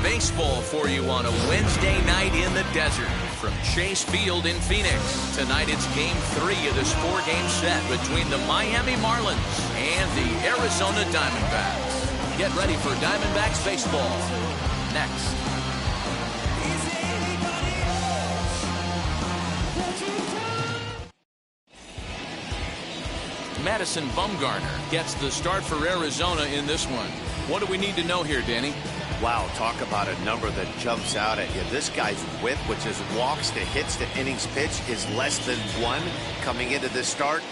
Baseball for you on a Wednesday night in the desert from Chase Field in Phoenix. Tonight it's Game 3 of this 4-game set between the Miami Marlins and the Arizona Diamondbacks. Get ready for Diamondbacks baseball next. Madison Bumgarner gets the start for Arizona in this one. What do we need to know here, Danny? Wow, talk about a number that jumps out at you. This guy's whip, which is walks to hits to innings pitch, is less than 1 coming into this start.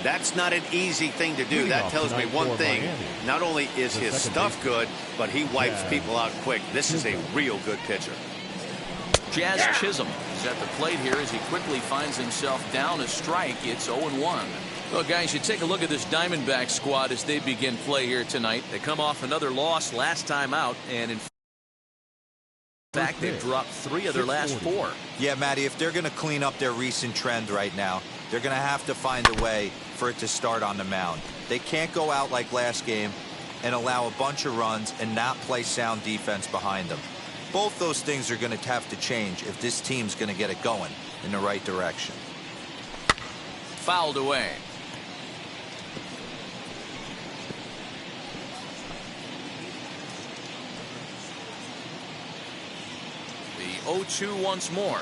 That's not an easy thing to do. That tells me one thing. Not only is his stuff good, but he wipes people out quick. This is a real good pitcher. Jazz Chisholm is at the plate here as he quickly finds himself down a strike. It's 0-1. Well, guys, you take a look at this Diamondback squad as they begin play here tonight. They come off another loss last time out, and in fact, they've dropped 3 of their last 4. Yeah, Matty, if they're going to clean up their recent trend right now, they're going to have to find a way for it to start on the mound. They can't go out like last game and allow a bunch of runs and not play sound defense behind them. Both those things are going to have to change if this team's going to get it going in the right direction. Fouled away. The 0-2 once more.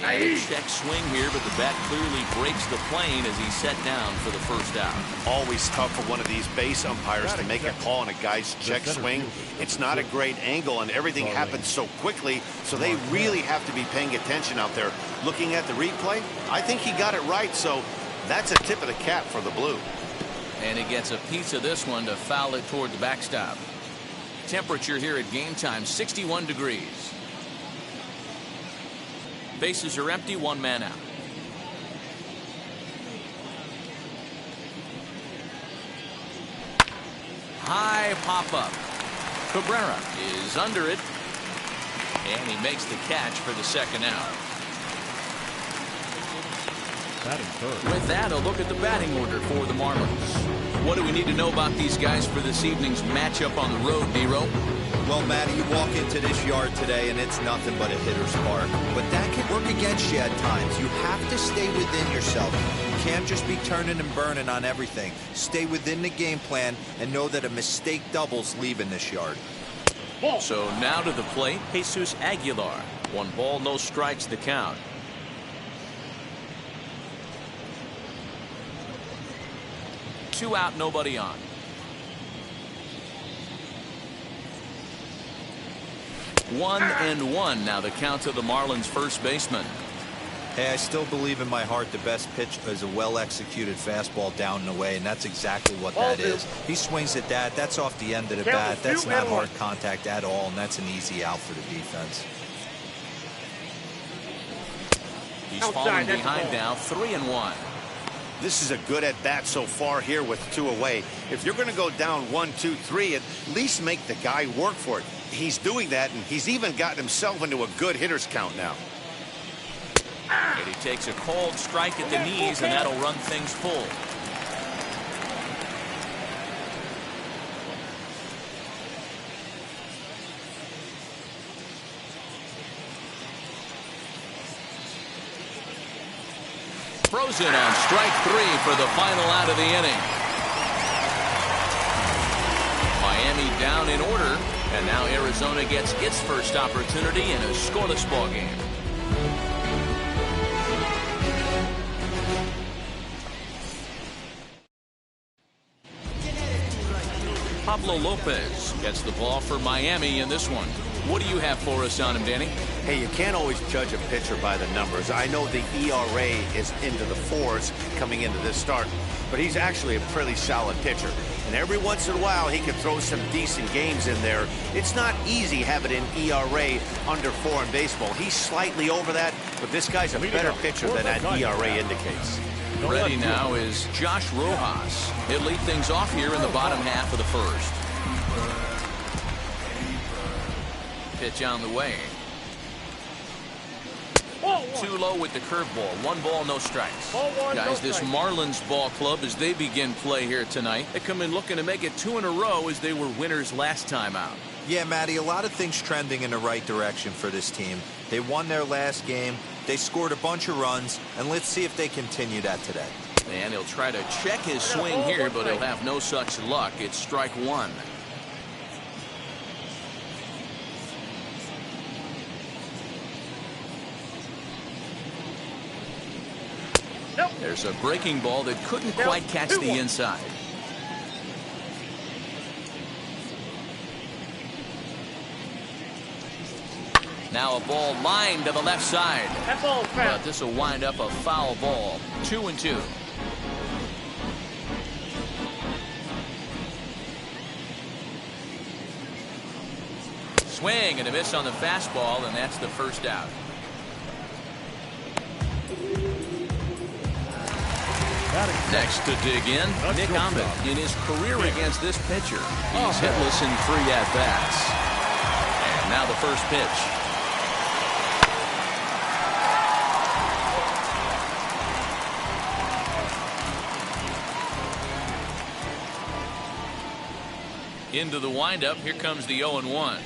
And a check swing here, but the bat clearly breaks the plane as he's set down for the first out. Always tough for one of these base umpires to make a call on a guy's check swing. It's not a great angle, and everything happens so quickly, so they really have to be paying attention out there. Looking at the replay, I think he got it right, so that's a tip of the cap for the Blue. And he gets a piece of this one to foul it toward the backstop. Temperature here at game time, 61 degrees. Bases are empty, 1 man out. High pop-up. Cabrera is under it, and he makes the catch for the second out. With that, a look at the batting order for the Marlins. What do we need to know about these guys for this evening's matchup on the road, Nero? Well, Matty, you walk into this yard today and it's nothing but a hitter's park. But that can work against you at times. You have to stay within yourself. You can't just be turning and burning on everything. Stay within the game plan and know that a mistake doubles leaving this yard. So now to the plate, Jesus Aguilar. 1 ball, no strikes the count. Two out, nobody on. 1-1 now the count to the Marlins first baseman. Hey, I still believe in my heart the best pitch is a well-executed fastball down and away, and that's exactly what that is. He swings at that. That's off the end of the bat. That's not hard contact at all, and that's an easy out for the defense. He's falling behind now, 3-1. This is a good at-bat so far here with 2 away. If you're going to go down 1-2-3, at least make the guy work for it. He's doing that, and he's even gotten himself into a good hitter's count now. And he takes a cold strike at the knees, and that'll run things full. Frozen on strike 3 for the final out of the inning. Miami down in order, and now Arizona gets its first opportunity in a scoreless ball game. Pablo Lopez gets the ball for Miami in this one. What do you have for us on him, Danny? Hey, you can't always judge a pitcher by the numbers. I know the ERA is into the 4s coming into this start, but he's actually a pretty solid pitcher. And every once in a while, he can throw some decent games in there. It's not easy having an ERA under 4 in baseball. He's slightly over that, but this guy's a better pitcher than that ERA indicates. Ready now is Josh Rojas. He'll lead things off here in the bottom half of the first. Pitch on the way. Too low with the curveball. 1 ball, no strikes. Guys, this Marlins ball club, as they begin play here tonight, they come in looking to make it 2 in a row as they were winners last time out. Yeah, Matty, a lot of things trending in the right direction for this team. They won their last game. They scored a bunch of runs, and let's see if they continue that today. And he'll try to check his swing here, but he'll have no such luck. It's strike 1. There's a breaking ball that couldn't quite catch the inside. Now a ball lined to the left side. But this will wind up a foul ball. 2-2. Swing and a miss on the fastball, and that's the first out. Next to dig in, Nick Ahmed. In his career against this pitcher, he's hitless in 3 at-bats. And now the first pitch. Into the windup, here comes the 0-1.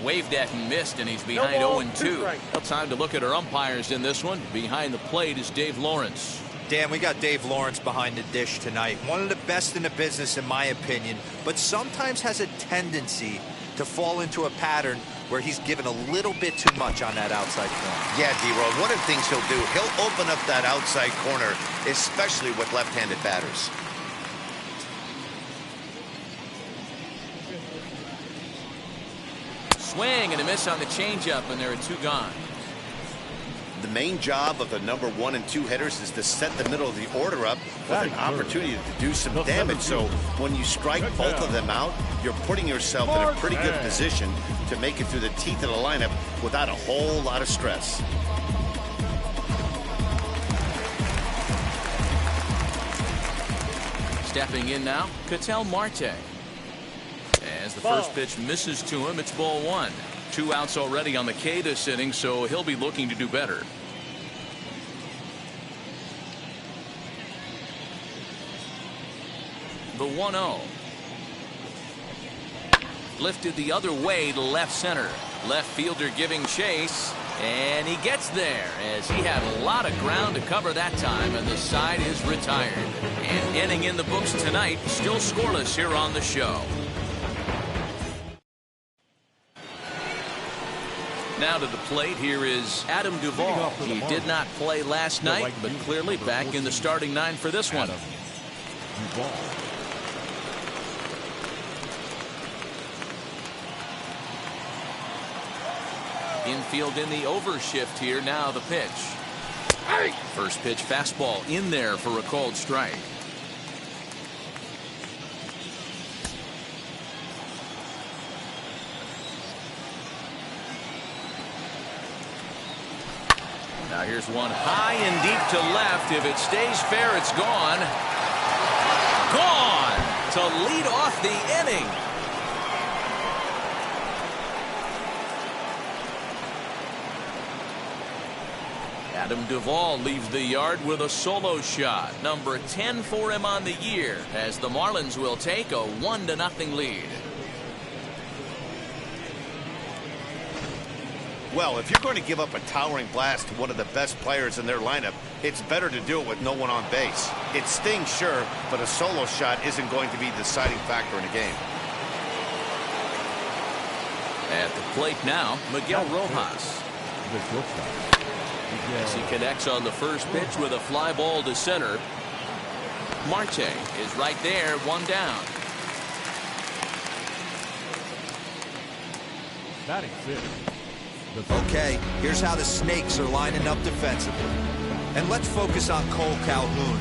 Waved at and missed, and he's behind 0-2. Well, time to look at our umpires in this one. Behind the plate is Dave Lawrence. Dan, we got Dave Lawrence behind the dish tonight. One of the best in the business, in my opinion, but sometimes has a tendency to fall into a pattern where he's given a little bit too much on that outside corner. Yeah, D-Roll, one of the things he'll do, he'll open up that outside corner, especially with left-handed batters. Swing and a miss on the changeup, and there are 2 gone. The main job of the number 1 and 2 hitters is to set the middle of the order up with an opportunity to do some damage. So when you strike both of them out, you're putting yourself in a pretty good position to make it through the teeth of the lineup without a whole lot of stress. Stepping in now, Ketel Marte. As the first pitch misses to him, it's ball 1. 2 outs already on the K this inning, so he'll be looking to do better. The 1-0. Lifted the other way to left center. Left fielder giving chase, and he gets there as he had a lot of ground to cover that time, and the side is retired. And inning in the books tonight, still scoreless here on the show. Now to the plate, here is Adam Duvall. He did not play last night, but clearly back in the starting 9 for this one. Infield in the overshift here. Now the pitch. First pitch fastball in there for a called strike. Now here's one high and deep to left. If it stays fair, it's gone. Gone to lead off the inning. Adam Duvall leaves the yard with a solo shot. Number 10 for him on the year, as the Marlins will take a 1-0 lead. Well, if you're going to give up a towering blast to one of the best players in their lineup, it's better to do it with no one on base. It stings, sure, but a solo shot isn't going to be the deciding factor in a game. At the plate now, Miguel Rojas. As he connects on the first pitch with a fly ball to center. Marte is right there, 1 down. Batting fifth. Okay, here's how the Snakes are lining up defensively. And let's focus on Cole Calhoun.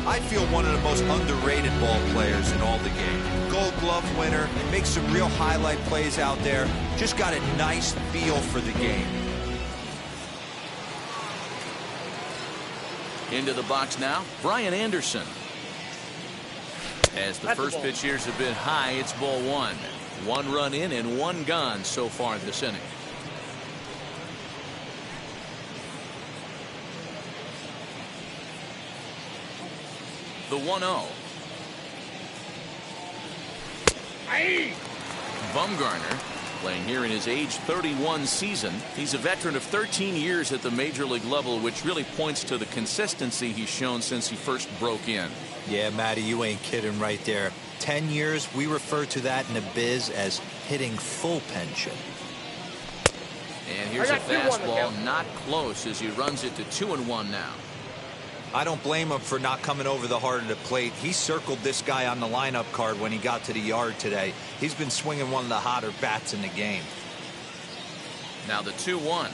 I feel one of the most underrated ball players in all the game. Gold Glove winner, makes some real highlight plays out there. Just got a nice feel for the game. Into the box now, Brian Anderson. As the first pitch here's a bit high, it's ball 1. 1 run in and 1 gone so far this inning. The 1-0. Bumgarner playing here in his age 31 season. He's a veteran of 13 years at the major league level, which really points to the consistency he's shown since he first broke in. Yeah, Matty, you ain't kidding right there. 10 years, we refer to that in the biz as hitting full pension. And here's a fastball, not close, as he runs it to 2-1 now. I don't blame him for not coming over the heart of the plate. He circled this guy on the lineup card when he got to the yard today. He's been swinging one of the hotter bats in the game. Now the 2-1.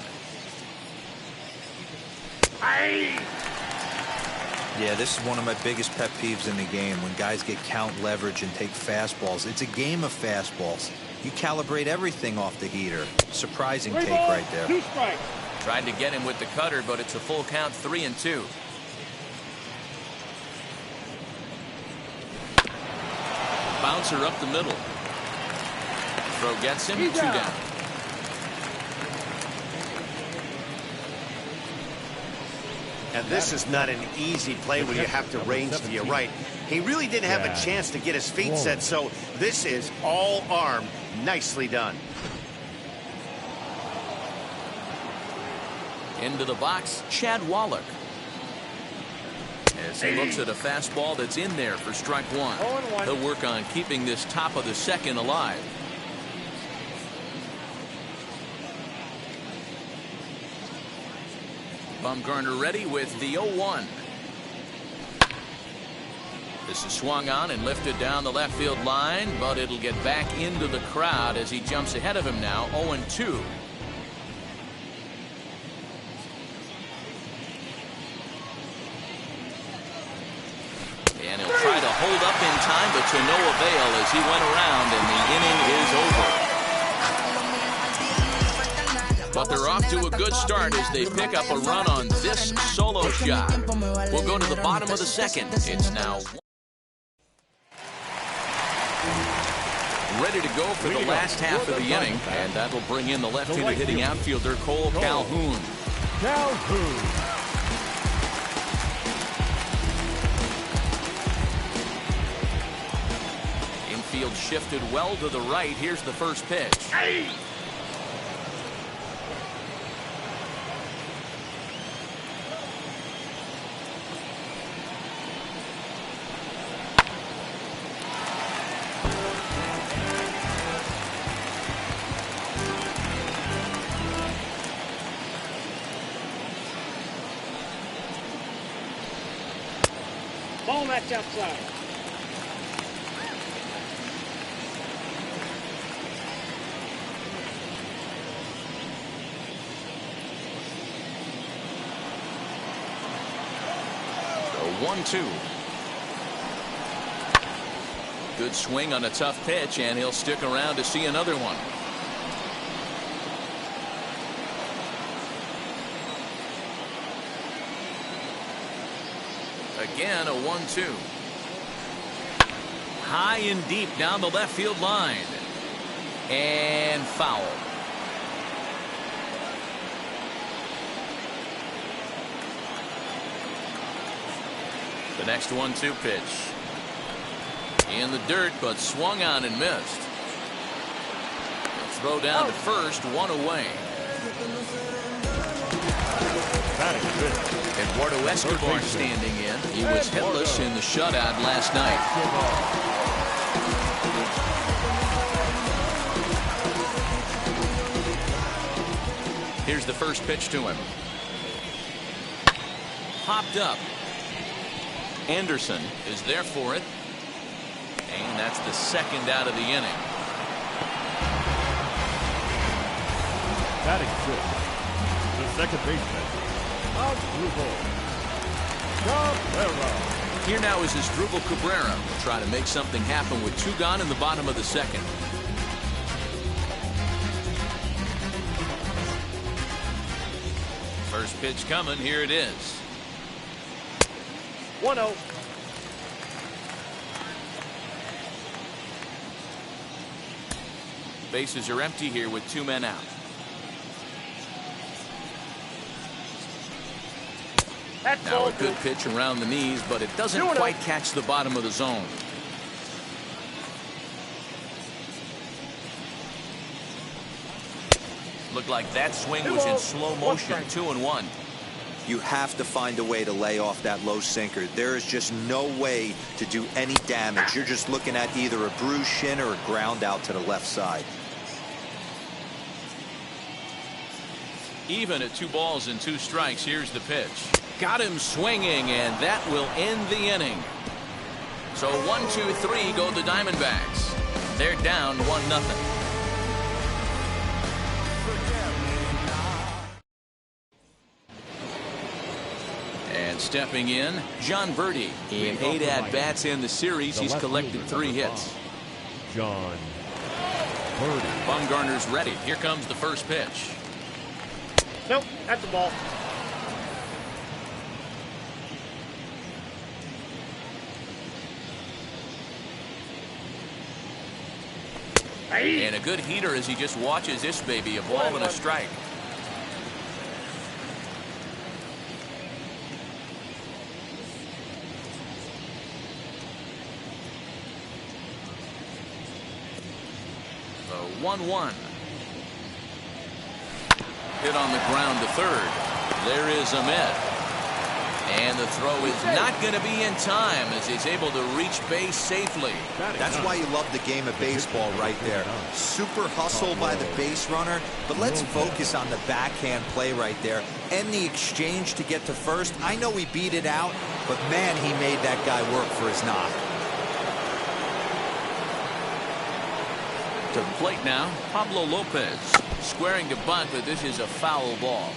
Yeah, this is one of my biggest pet peeves in the game, when guys get count leverage and take fastballs. It's a game of fastballs. You calibrate everything off the heater. Surprising take right there. Tried to get him with the cutter, but it's a full count, 3-2. Bouncer up the middle. Throw gets him, 2 down. And this is not an easy play when you have to range to your right. He really didn't have a chance to get his feet set, so this is all arm. Nicely done. Into the box, Chad Wallach. As he looks at a fastball that's in there for strike 1. He'll work on keeping this top of the second alive. Bumgarner ready with the 0-1. This is swung on and lifted down the left field line, but it'll get back into the crowd as he jumps ahead of him now, 0-2. And he'll try to hold up in time, but to no avail as he went around and the inning is over. But they're off to a good start as they pick up a run on this solo shot. We'll go to the bottom of the second. It's now ready to go for the last half of the inning, and that'll bring in the left-handed hitting outfielder Cole Calhoun. Infield shifted well to the right. Here's the first pitch. Ball match outside. So 1-2. Good swing on a tough pitch, and he'll stick around to see another one. Again, a 1-2. High and deep down the left field line. And foul. The next 1-2 pitch. In the dirt, but swung on and missed. Throw down to first, 1 away. Eduardo Escobar standing in. He was hitless in the shutout last night. Here's the first pitch to him. Popped up. Anderson is there for it. And that's the second out of the inning. Batting fifth, the second baseman, Cabrera. Here now is Asdrubal Cabrera. Will try to make something happen with 2 gone in the bottom of the second. First pitch coming. Here it is. 1-0. Bases are empty here with 2 men out. That's Now ball a good 2. pitch around the knees, but it doesn't quite catch the bottom of the zone. Looked like that swing was in slow motion. 2-1. You have to find a way to lay off that low sinker. There is just no way to do any damage. You're just looking at either a bruised shin or a ground out to the left side. Even at 2 balls and 2 strikes. Here's the pitch. Got him swinging, and that will end the inning. So 1, 2, 3 go the Diamondbacks. They're down 1-0. And stepping in, John Birdie. In 8 at-bats in the series, he's collected 3 hits. John Birdie. Bumgarner's ready. Here comes the first pitch. Nope, that's a ball. And a good heater as he just watches this baby. A ball and a strike. So 1-1. Hit on the ground to third. There is Ahmed. And the throw is not going to be in time as he's able to reach base safely. That's why you love the game of baseball right there. Super hustle by the base runner, but let's focus on the backhand play right there. And the exchange to get to first. I know he beat it out, but man, he made that guy work for his knock. To the plate now, Pablo Lopez. Squaring to bunt, but this is a foul ball.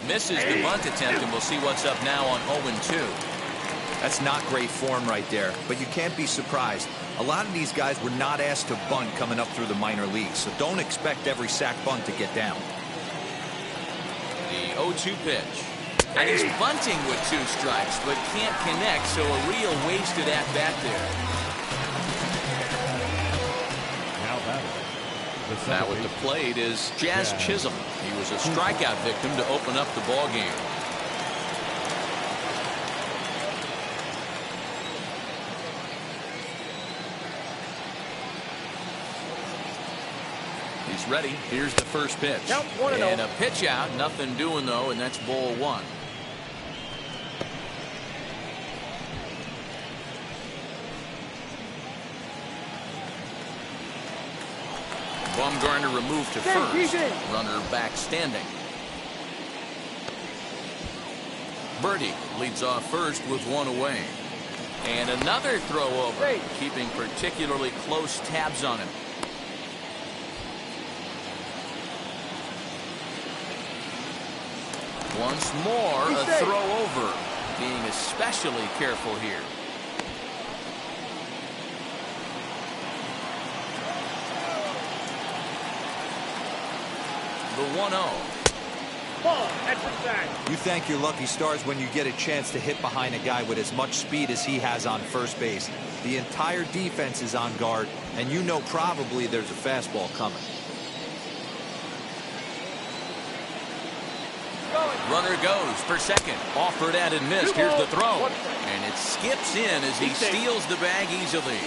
Misses the bunt attempt, and we'll see what's up now on 0-2. That's not great form right there, but you can't be surprised. A lot of these guys were not asked to bunt coming up through the minor leagues, so don't expect every sac bunt to get down. The 0-2 pitch. And he's bunting with 2 strikes, but can't connect, so a real wasted at-bat there. Now at the plate is Jazz Chisholm. He was a strikeout victim to open up the ball game. He's ready. Here's the first pitch. And a pitch out. Nothing doing, though, and that's ball 1. Bumgarner removed to first. Runner back standing. Birdie leads off first with 1 away. And another throw over, keeping particularly close tabs on him. Once more, a throw over, being especially careful here. The 1-0. Ball, that's inside. You thank your lucky stars when you get a chance to hit behind a guy with as much speed as he has on first base. The entire defense is on guard, and you know probably there's a fastball coming. Runner goes for second. Offered at and missed. Here's the throw. And it skips in as he steals the bag easily.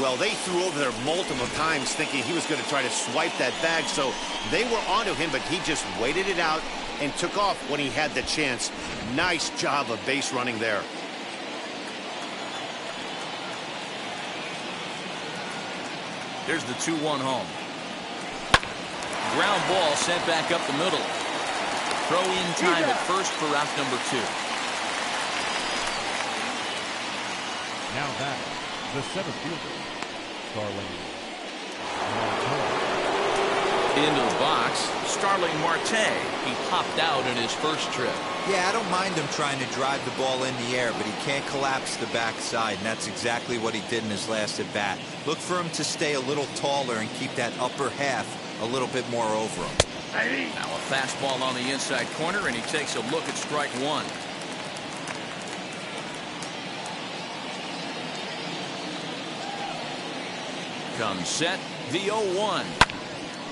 Well, they threw over there multiple times thinking he was going to try to swipe that bag, so they were onto him, but he just waited it out and took off when he had the chance. Nice job of base running there. Here's the 2-1 home. Ground ball sent back up the middle. Throw in time at first for out number 2. Now back, the center fielder, Starling. Into the box, Starling Marte. He popped out in his first trip. Yeah, I don't mind him trying to drive the ball in the air, but he can't collapse the backside, and that's exactly what he did in his last at-bat. Look for him to stay a little taller and keep that upper half a little bit more over him. Now a fastball on the inside corner, and he takes a look at strike one. Comes set, the 0-1.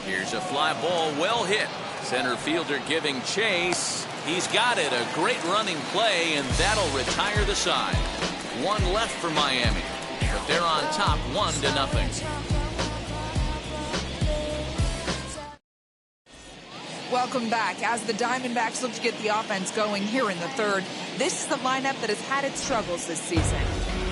Here's a fly ball, well hit. Center fielder giving chase. He's got it. A great running play, and that'll retire the side. One left for Miami, but they're on top 1-0. Welcome back. As the Diamondbacks look to get the offense going here in the third, this is the lineup that has had its struggles this season.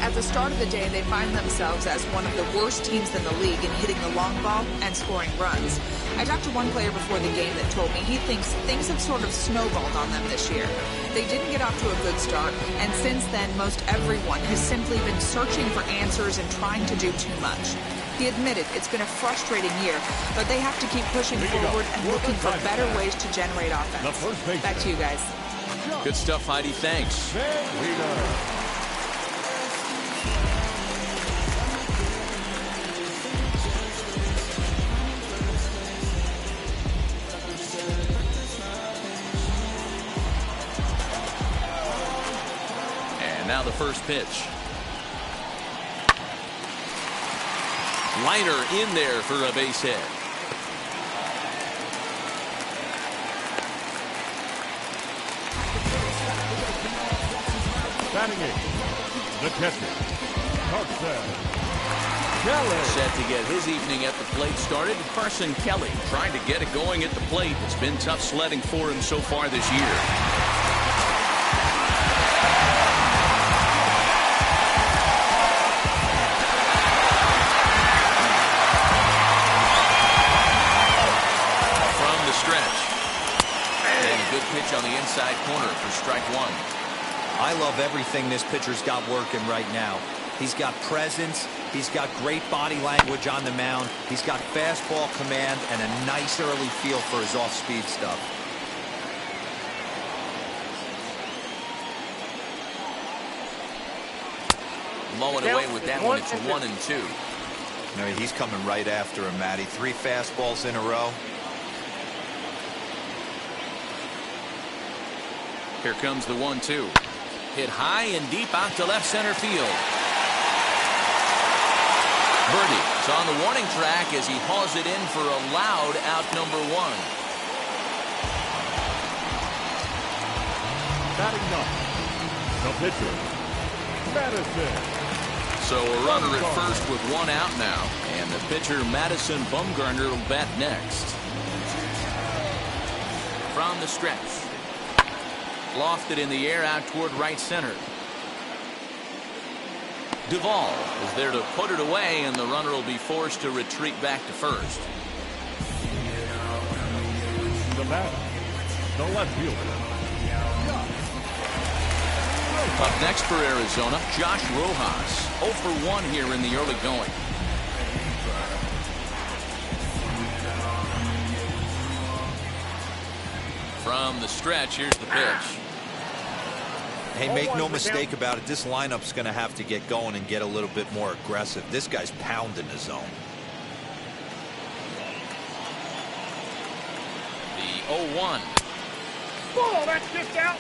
At the start of the day, they find themselves as one of the worst teams in the league in hitting the long ball and scoring runs. I talked to one player before the game that told me he thinks things have sort of snowballed on them this year. They didn't get off to a good start, and since then, most everyone has simply been searching for answers and trying to do too much. He admitted it's been a frustrating year, but they have to keep pushing forward and looking for better ways to generate offense. Back to you guys. Good stuff, Heidi. Thanks. And now the first pitch. Liner in there for a base hit. Batting it, the catcher, Carson Kelly. Set to get his evening at the plate started. Carson Kelly trying to get it going at the plate. It's been tough sledding for him so far this year. Pitch on the inside corner for strike one. I love everything this pitcher's got working right now. He's got presence. He's got great body language on the mound. He's got fastball command and a nice early feel for his off-speed stuff. Mowing away with that one. It's 1-2. I mean, he's coming right after him, Matty. 3 fastballs in a row. Here comes the 1-2. Hit high and deep out to left center field. Birdie is on the warning track as he hauls it in for a loud out number 1. Batting ninth, the pitcher, Madison. So a runner at first with 1 out now, and the pitcher Madison Bumgarner will bat next. From the stretch. Lofted in the air out toward right center. Duvall is there to put it away, and the runner will be forced to retreat back to first. The batter, the left fielder. Up next for Arizona, Josh Rojas. 0 for 1 here in the early going. From the stretch, here's the pitch. Hey, make no mistake about it, this lineup's going to have to get going and get a little bit more aggressive. This guy's pounding the zone. The 0-1. Ball, that's just out.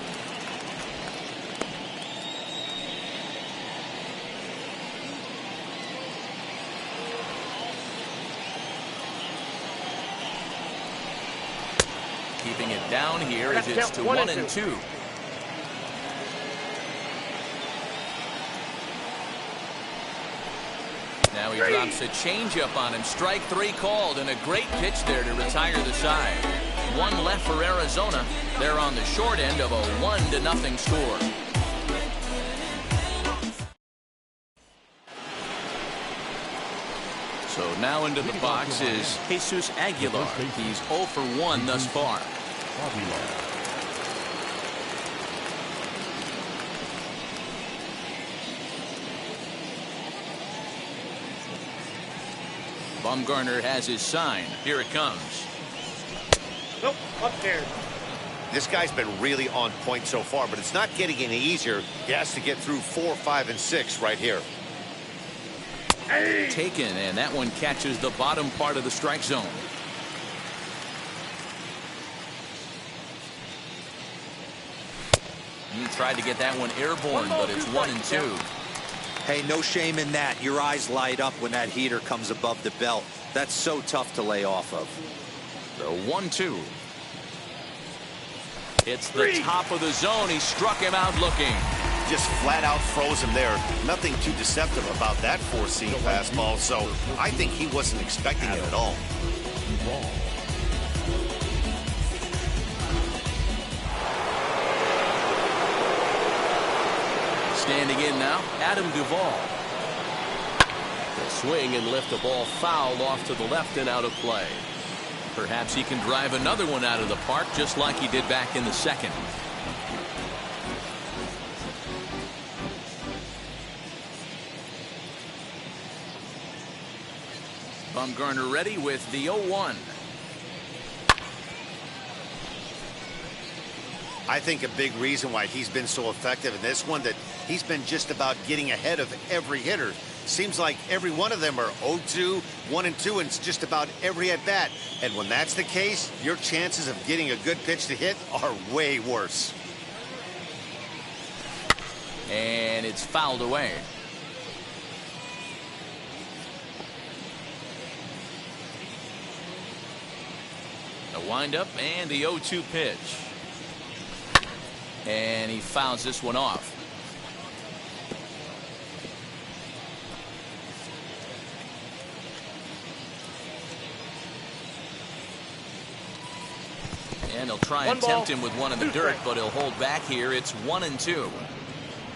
Keeping it down here as it's to 1-2. Now he drops a changeup on him. Strike 3 called, and a great pitch there to retire the side. 1 left for Arizona. They're on the short end of a 1-0 score. So now into the box is Jesus Aguilar. He's 0 for 1 thus far. Bumgarner has his sign. Here it comes. Nope, upstairs. This guy's been really on point so far, but it's not getting any easier. He has to get through 4, 5, and 6 right here. Hey. Taken, and that one catches the bottom part of the strike zone. He tried to get that one airborne, but it's 1-2. Hey, no shame in that. Your eyes light up when that heater comes above the belt. That's so tough to lay off of. The 1-2. It's the top of the zone. He struck him out looking. Just flat out froze him there. Nothing too deceptive about that four-seam fastball, so I think he wasn't expecting it at all. Standing in now, Adam Duvall. He'll swing and lift the ball foul off to the left and out of play. Perhaps he can drive another one out of the park just like he did back in the second. Bumgarner ready with the 0-1. I think a big reason why he's been so effective in this one that he's been just about getting ahead of every hitter. Seems like every one of them are 0-2, 1-2, and it's just about every at bat. And when that's the case, your chances of getting a good pitch to hit are way worse. And it's fouled away. The windup and the 0-2 pitch. And he fouls this one off. And he'll try and tempt him with one in the dirt, but he'll hold back here. It's 1-2.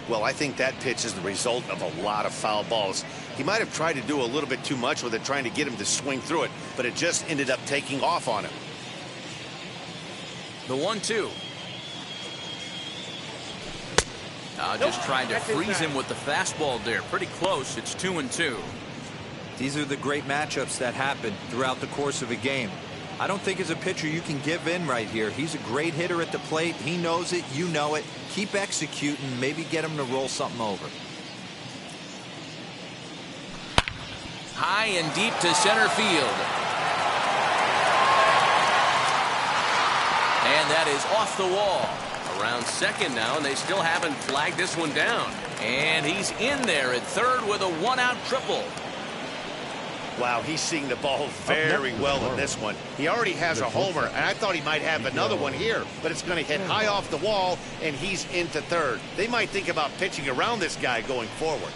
Well, I think that pitch is the result of a lot of foul balls. He might have tried to do a little bit too much with it, trying to get him to swing through it, but it just ended up taking off on him. The 1-2. Just trying to freeze him with the fastball there. Pretty close. It's 2-2. These are the great matchups that happen throughout the course of a game. I don't think as a pitcher you can give in right here. He's a great hitter at the plate. He knows it. You know it. Keep executing. Maybe get him to roll something over. High and deep to center field. And that is off the wall. Around second now, and they still haven't flagged this one down. And he's in there at third with a one-out triple. Wow, he's seeing the ball very well in this one. He already has a homer, and I thought he might have another one here, but it's going to hit high off the wall, and he's into third. They might think about pitching around this guy going forward.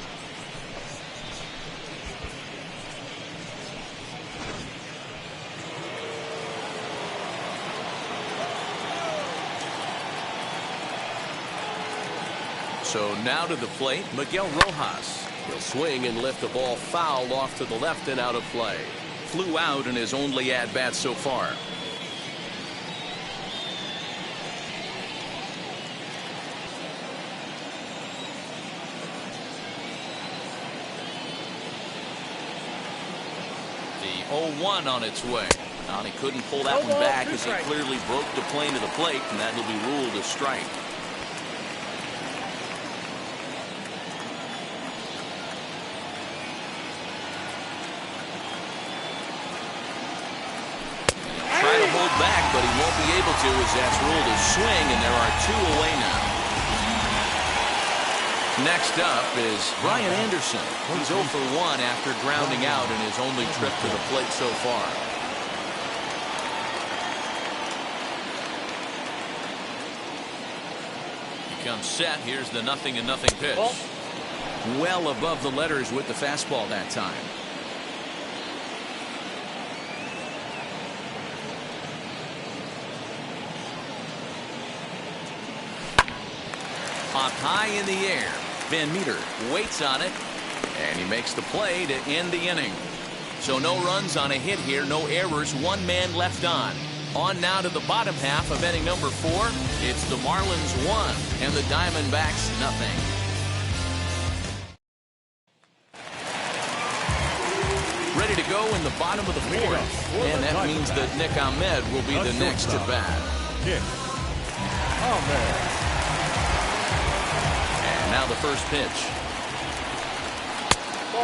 So now to the plate, Miguel Rojas. He'll swing and lift the ball foul off to the left and out of play. Flew out in his only at-bat so far. The 0-1 on its way. Now he couldn't pull that one back as he clearly broke the plane of the plate, and that will be ruled a strike. Back, but he won't be able to as that's ruled a swing, and there are two away now. Next up is Brian Anderson. He's 0 for 1 after grounding out in his only trip to the plate so far. He comes set. Here's the 0-0 pitch. Well above the letters with the fastball that time. Popped high in the air. Van Meter waits on it, and he makes the play to end the inning. So no runs on a hit here, no errors, one man left on. On now to the bottom half of inning number 4. It's the Marlins 1 and the Diamondbacks 0. Ready to go go in the bottom of the fourth. And that means that Nick Ahmed will be the next to bat. Nick Ahmed. And now the first pitch.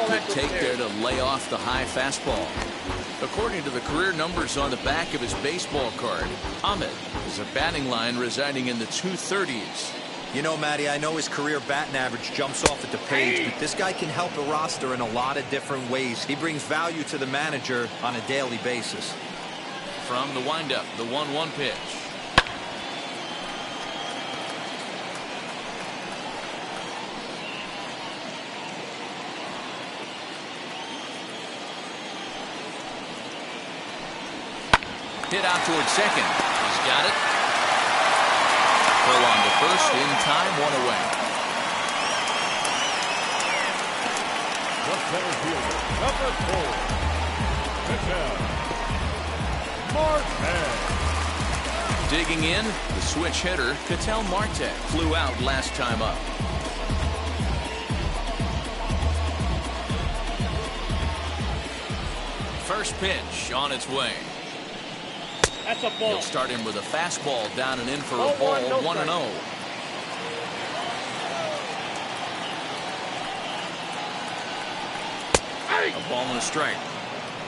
Good take there to lay off the high fastball. According to the career numbers on the back of his baseball card, Ahmed is a batting line residing in the 230s. You know, Matty, I know his career batting average jumps off at the page, but this guy can help a roster in a lot of different ways. He brings value to the manager on a daily basis. From the windup, the 1-1 pitch. Hit out towards second. He's got it. Throw on to first in time, one away. The center fielder, number 4, Ketel Marte. Digging in, the switch hitter, Ketel Marte, flew out last time up. First pitch on its way. That's a ball. He'll start in with a fastball down and in for a Ball ball, one, no 1-0. A ball and a strike.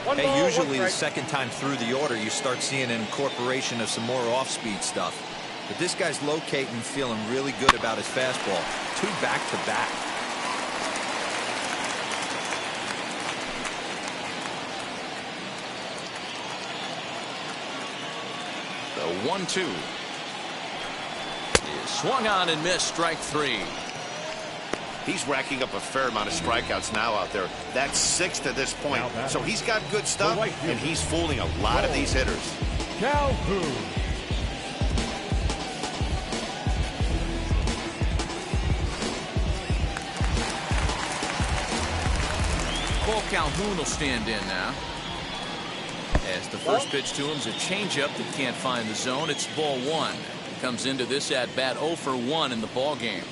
One Hey, ball, usually one the strike. second time through the order, you start seeing an incorporation of some more off-speed stuff. But this guy's locating, feeling really good about his fastball. 2 back-to-back. The 1-2 is swung on and missed, strike 3. He's racking up a fair amount of strikeouts now out there. That's 6 to this point. So he's got good stuff, and he's fooling a lot of these hitters. Calhoun. Cole Calhoun will stand in now. As the first pitch to him is a changeup that can't find the zone. It's ball 1. He comes into this at bat 0 for 1 in the ball game.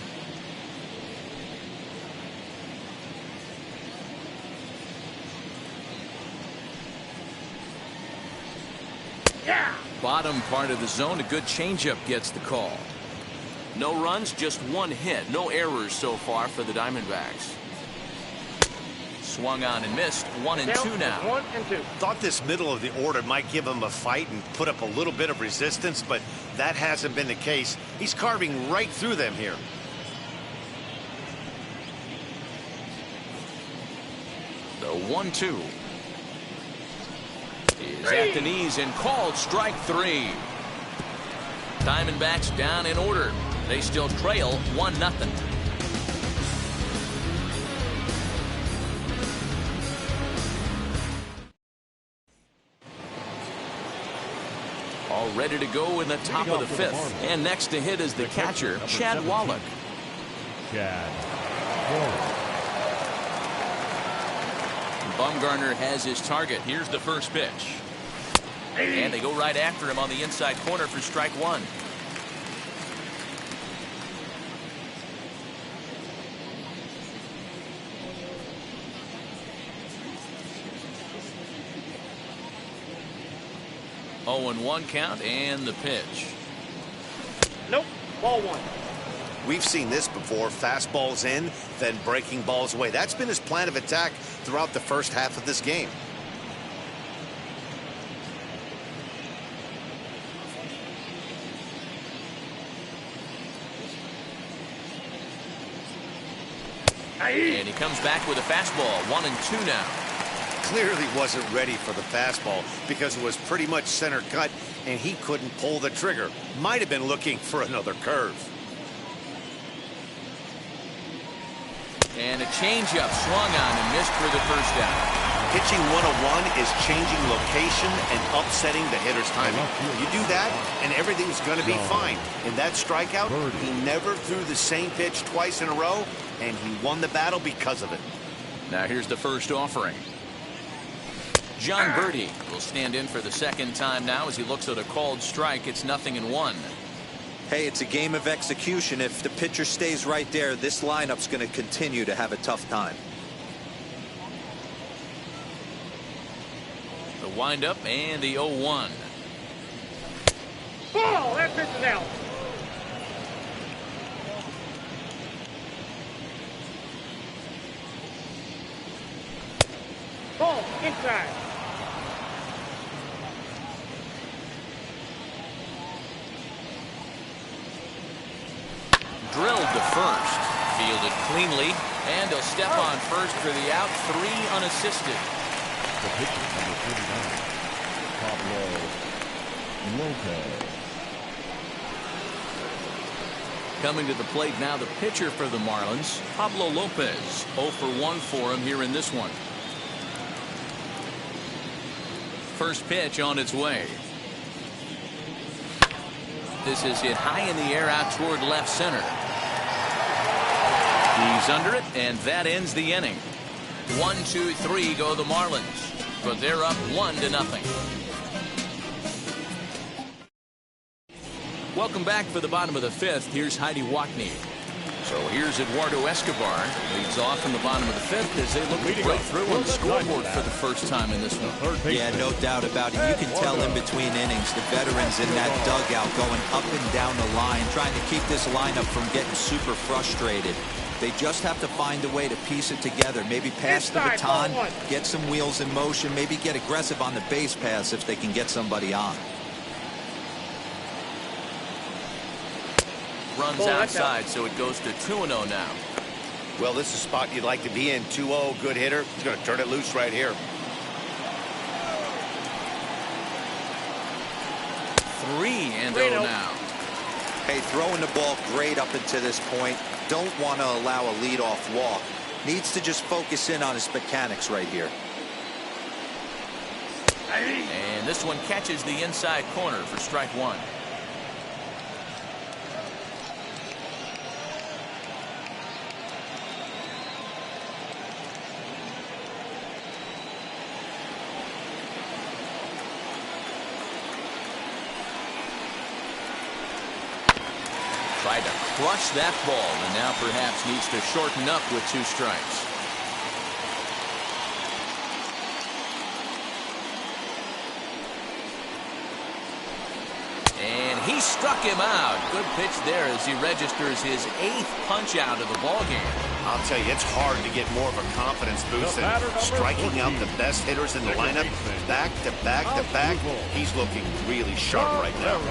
Yeah. Bottom part of the zone, a good changeup gets the call. No runs, just 1 hit. No errors so far for the Diamondbacks. Swung on and missed. 1-2 now. 1-2. Thought this middle of the order might give him a fight and put up a little bit of resistance, but that hasn't been the case. He's carving right through them here. The 1-2 is at the knees and called strike 3. Diamondbacks down in order. They still trail 1-0. All ready to go in the top of the 5th. And next to hit is the catcher, Chad Wallach. Chad Wallach. Bumgarner has his target. Here's the first pitch. And they go right after him on the inside corner for strike 1. Oh, and 1 count and the pitch. Nope. Ball 1. We've seen this before. Fastballs in, then breaking balls away. That's been his plan of attack throughout the first half of this game. And he comes back with a fastball. 1-2 now. Clearly wasn't ready for the fastball because it was pretty much center cut and he couldn't pull the trigger. Might have been looking for another curve. And a changeup swung on and missed for the first out. Pitching 101 is changing location and upsetting the hitter's timing. You do that and everything's going to be fine. In that strikeout, he never threw the same pitch twice in a row and he won the battle because of it. Now here's the first offering. John Birdie will stand in for the second time now as he looks at a called strike. It's 0-1. Hey, it's a game of execution. If the pitcher stays right there, this lineup's going to continue to have a tough time. windup and the 0-1. Ball! That pitch is out. Ball, inside. Drilled to first. Fielded cleanly. And he'll step on first for the out. 3 unassisted. The pitcher, number 39, Pablo Lopez. Coming to the plate now, the pitcher for the Marlins, Pablo Lopez. 0 for 1 for him here in this one. First pitch on its way. This is hit high in the air out toward left center. He's under it, and that ends the inning. 1, 2, 3 go the Marlins, but they're up 1-0. Welcome back for the bottom of the 5th. Here's Heidi Wackney. So here's Eduardo Escobar. Leads off in the bottom of the 5th as they look to break through on the scoreboard for the first time in this one. Yeah, no doubt about it. You can tell in between innings, the veterans in that dugout going up and down the line, trying to keep this lineup from getting super frustrated. They just have to find a way to piece it together. Maybe pass the baton, get some wheels in motion, maybe get aggressive on the base pass if they can get somebody on. Runs outside, so it goes to 2-0 now. Well, this is a spot you'd like to be in. 2-0, good hitter. He's going to turn it loose right here. 3-0 now. Hey, throwing the ball great up until this point. Don't want to allow a leadoff walk. Needs to just focus in on his mechanics right here. And this one catches the inside corner for strike 1. Tried to crush that ball, and now perhaps needs to shorten up with 2 strikes. And he struck him out. Good pitch there as he registers his 8th punch out of the ball game. I'll tell you, it's hard to get more of a confidence boost than striking out the best hitters in the lineup back to back to back. He's looking really sharp right now.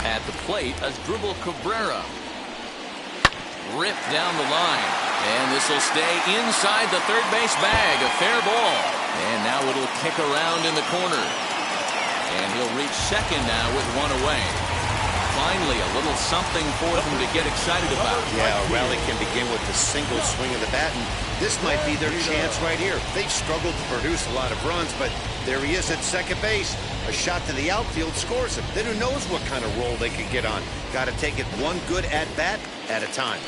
At the plate, Asdrubal Cabrera. Ripped down the line. And this will stay inside the third base bag. A fair ball. And now it'll kick around in the corner. And he'll reach second now with 1 away. Finally, a little something for them to get excited about. Yeah, a rally can begin with a single swing of the bat, and this might be their chance right here. They've struggled to produce a lot of runs, but there he is at second base. A shot to the outfield scores him. Then who knows what kind of roll they could get on. Got to take it one good at-bat at a time.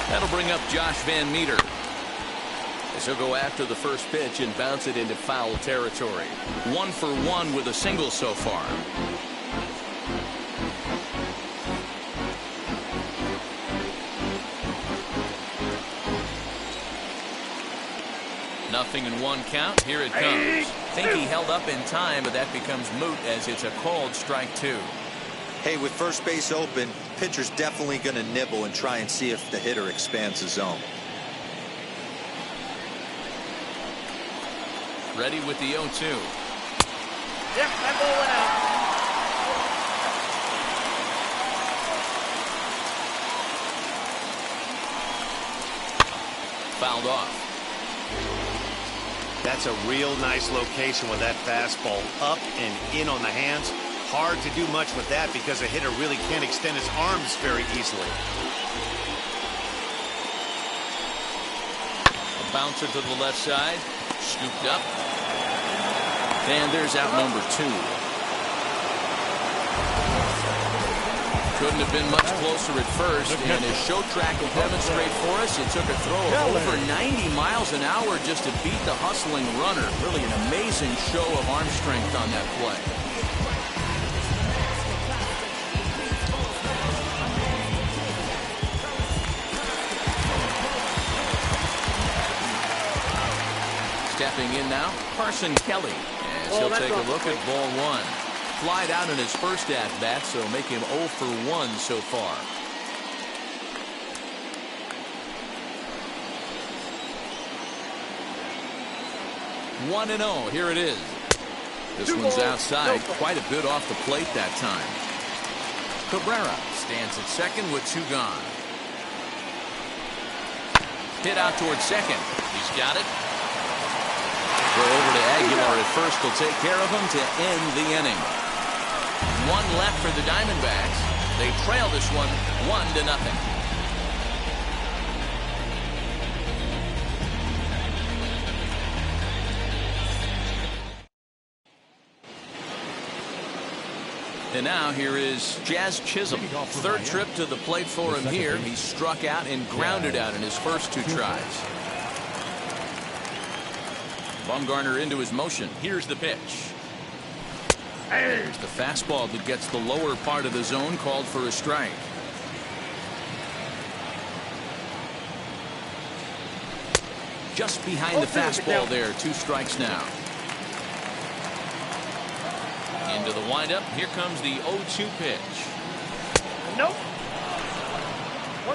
That'll bring up Josh Van Meter. As he'll go after the first pitch and bounce it into foul territory. 1 for 1 with a single so far. Nothing in 1 count. Here it comes. Think he held up in time, but that becomes moot as it's a called strike 2. Hey, with first base open, pitcher's definitely going to nibble and try and see if the hitter expands the zone. Ready with the 0-2. Yep, that ball went out. Fouled off. That's a real nice location with that fastball up and in on the hands. Hard to do much with that because a hitter really can't extend his arms very easily. A bouncer to the left side. Scooped up. And there's out number 2. Couldn't have been much closer at first, and as show track will demonstrate for us, it took a throw of over 90 miles an hour just to beat the hustling runner. Really an amazing show of arm strength on that play. Stepping in now, Carson Kelly. As he'll take a look at ball one. Flied out in his first at-bat, so make him 0 for 1 so far. One and 0. Here it is. This one's outside, quite a bit off the plate that time. Cabrera stands at second with 2 gone. Hit out towards second. He's got it. Throw over to Aguilar at first. Will take care of him to end the inning. 1 left for the Diamondbacks. They trail this one 1-0. And now here is Jazz Chisholm. Third trip to the plate for him here. He struck out and grounded out in his first 2 tries. Bumgarner into his motion. Here's the pitch. There's the fastball that gets the lower part of the zone, called for a strike. Just behind the fastball there. 2 strikes now. Into the windup. Here comes the 0-2 pitch. Nope.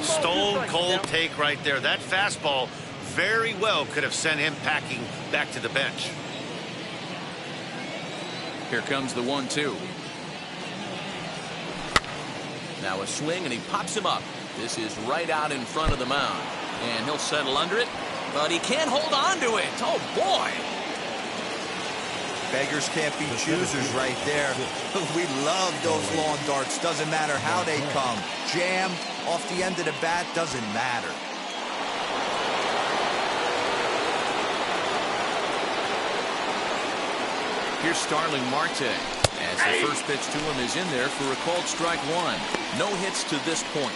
Stone cold take right there. That fastball very well could have sent him packing back to the bench. Here comes the 1-2. Now a swing, and he pops him up. This is right out in front of the mound. And he'll settle under it, but he can't hold on to it. Oh, boy. Beggars can't be choosers right there. We love those long darts. Doesn't matter how they come. Jam off the end of the bat, doesn't matter. Here's Starling Marte. As the first pitch to him is in there for a called strike 1. No hits to this point.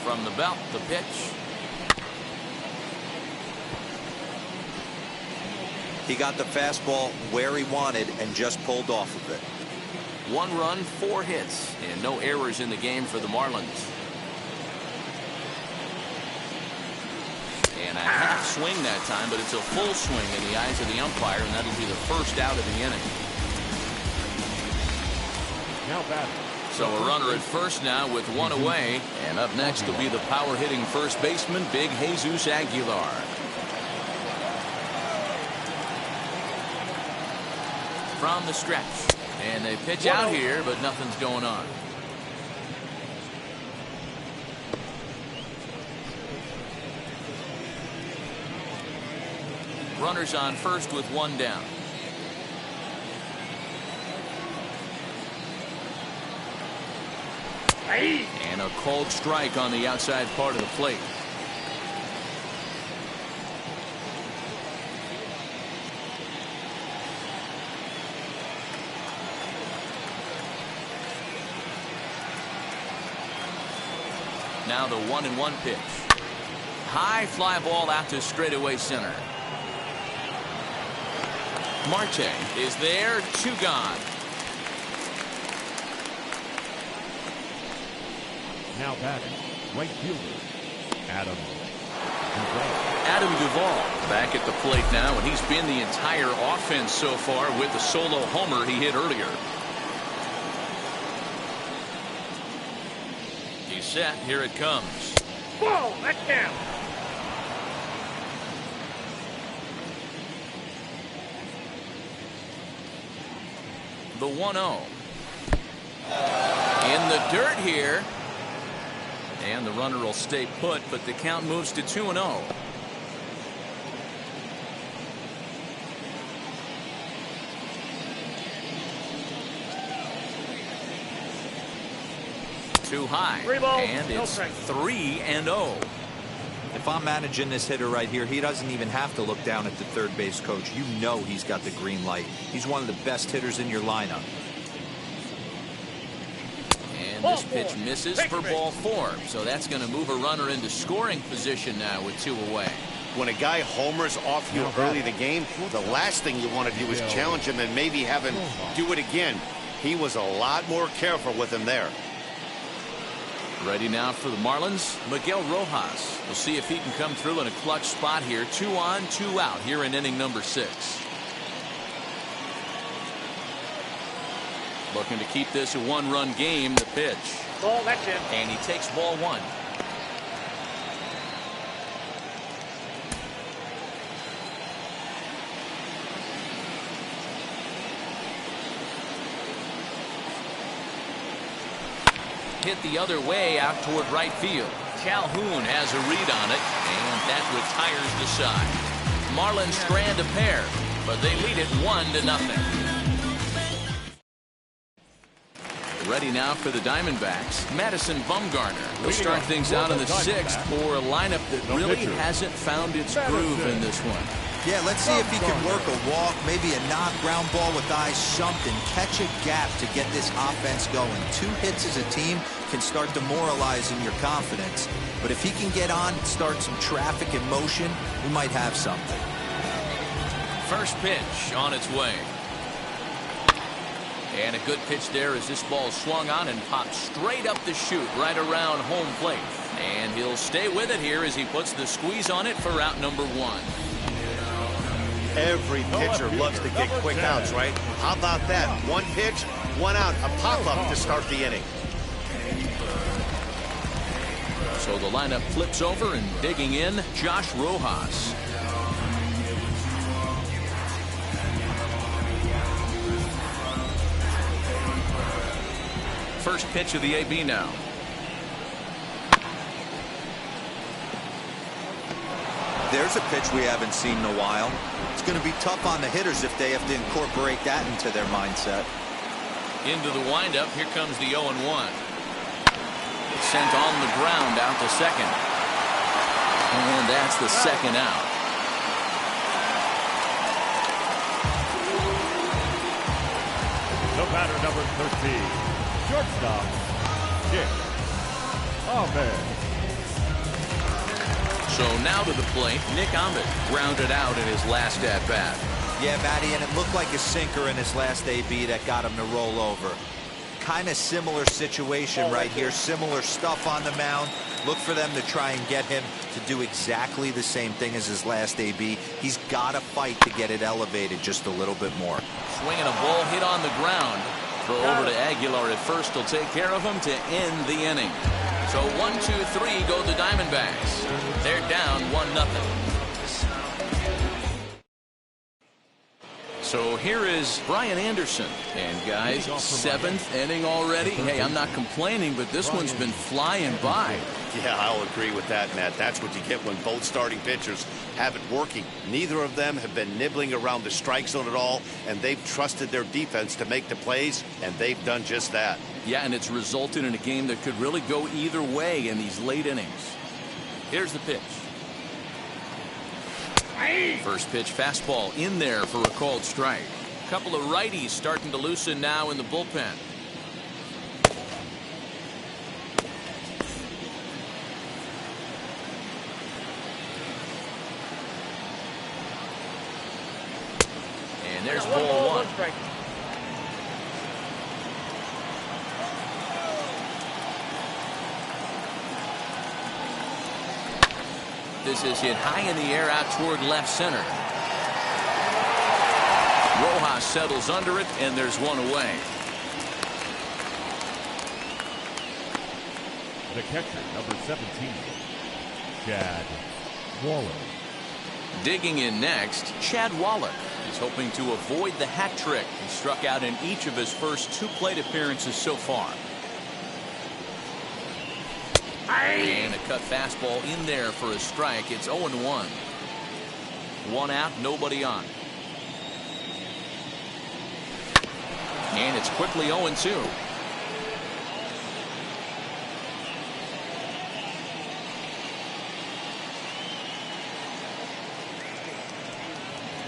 From the belt, the pitch. He got the fastball where he wanted and just pulled off of it. 1 run, 4 hits, and no errors in the game for the Marlins. And a half swing that time, but it's a full swing in the eyes of the umpire, and that'll be the first out of the inning. Now batter. So a runner at first now with 1 away, and up next will be the power-hitting first baseman, Big Jesus Aguilar. From the stretch. And they pitch out here, but nothing's going on. Runners on first with 1 down. And a cold strike on the outside part of the plate. Now the 1-1 pitch. High fly ball out to straightaway center. Marte is there, 2 gone. Now batting, right fielder, Adam Duvall back at the plate now, and he's been the entire offense so far with the solo homer he hit earlier. He's set. Here it comes. Whoa, that's down. The 1-0. In the dirt here. And the runner will stay put, but the count moves to 2-0. Too high. And it's 3-0. If I'm managing this hitter right here, he doesn't even have to look down at the third base coach. You know he's got the green light. He's one of the best hitters in your lineup. And this pitch misses for ball 4. So that's going to move a runner into scoring position now with 2 away. When a guy homers off you early in the game, the last thing you want to do is challenge him and maybe have him do it again. He was a lot more careful with him there. Ready now for the Marlins, Miguel Rojas. We'll see if he can come through in a clutch spot here. 2 on, 2 out here in inning number 6. Looking to keep this a 1-run game. The pitch. Ball, that's it. And he takes ball 1. Hit the other way out toward right field. Calhoun has a read on it, and that retires the side. Marlins strand a pair, but they lead it 1-0. Ready now for the Diamondbacks, Madison Bumgarner. We'll start things out in the 6th for a lineup that really hasn't found its groove in this one. Yeah, let's see if he can work a walk, maybe a knock, ground ball with eyes, something. Catch a gap to get this offense going. 2 hits as a team can start demoralizing your confidence. But if he can get on, start some traffic in motion, we might have something. First pitch on its way. And a good pitch there as this ball swung on and popped straight up the chute right around home plate. And he'll stay with it here as he puts the squeeze on it for out number 1. Every pitcher loves to get quick outs, right? How about that? 1 pitch, 1 out, a pop-up to start the inning. So the lineup flips over, and digging in, Josh Rojas. First pitch of the AB now. There's a pitch we haven't seen in a while. It's going to be tough on the hitters if they have to incorporate that into their mindset. Into the windup. Here comes the 0-1. Sent on the ground out to second. And that's the second out. The batter, number 13, shortstop, Nick Ahmed. So now to the plate, Nick Ahmed grounded out in his last at-bat. Yeah, Matty, and it looked like a sinker in his last AB that got him to roll over. Kind of similar situation right here, similar stuff on the mound. Look for them to try and get him to do exactly the same thing as his last AB. He's got to fight to get it elevated just a little bit more. Swinging a ball hit on the ground. Throw over to Aguilar at first. Will take care of him to end the inning. So 1, 2, 3 go the Diamondbacks. They're down 1-0. So here is Brian Anderson. And guys, 7th inning already. Hey, I'm not complaining, but this one's been flying by. Yeah, I'll agree with that, Matt. That's what you get when both starting pitchers have it working. Neither of them have been nibbling around the strike zone at all, and they've trusted their defense to make the plays, and they've done just that. Yeah, and it's resulted in a game that could really go either way in these late innings. Here's the pitch. First pitch fastball in there for a called strike. A couple of righties starting to loosen now in the bullpen. And there's ball 1. This is hit high in the air out toward left center. Rojas settles under it, and there's one away. The catcher, number 17, Chad Waller. Digging in next, Chad Wallach. He's hoping to avoid the hat trick. He struck out in each of his first 2 plate appearances so far. And a cut fastball in there for a strike. It's 0-1. 1 out, nobody on. And it's quickly 0-2.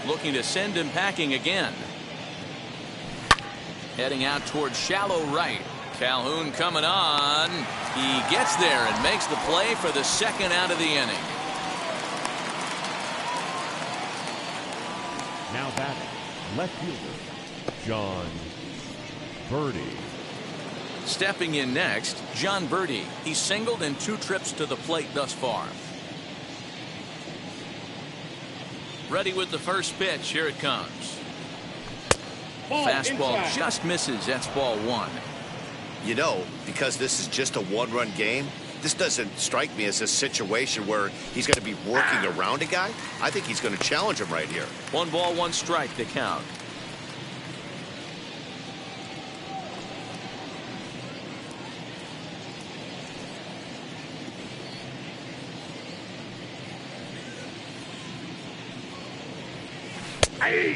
Looking to send him packing again. Heading out towards shallow right. Calhoun coming on. He gets there and makes the play for the 2nd out of the inning. batting, left fielder, John Birdie. Stepping in next, John Birdie. He's singled in 2 trips to the plate thus far. Ready with the first pitch. Here it comes. Ball Fastball inside. just misses. That's ball 1. You know, because this is just a one-run game, this doesn't strike me as a situation where he's going to be working around a guy. I think he's going to challenge him right here. 1 ball, 1 strike to count.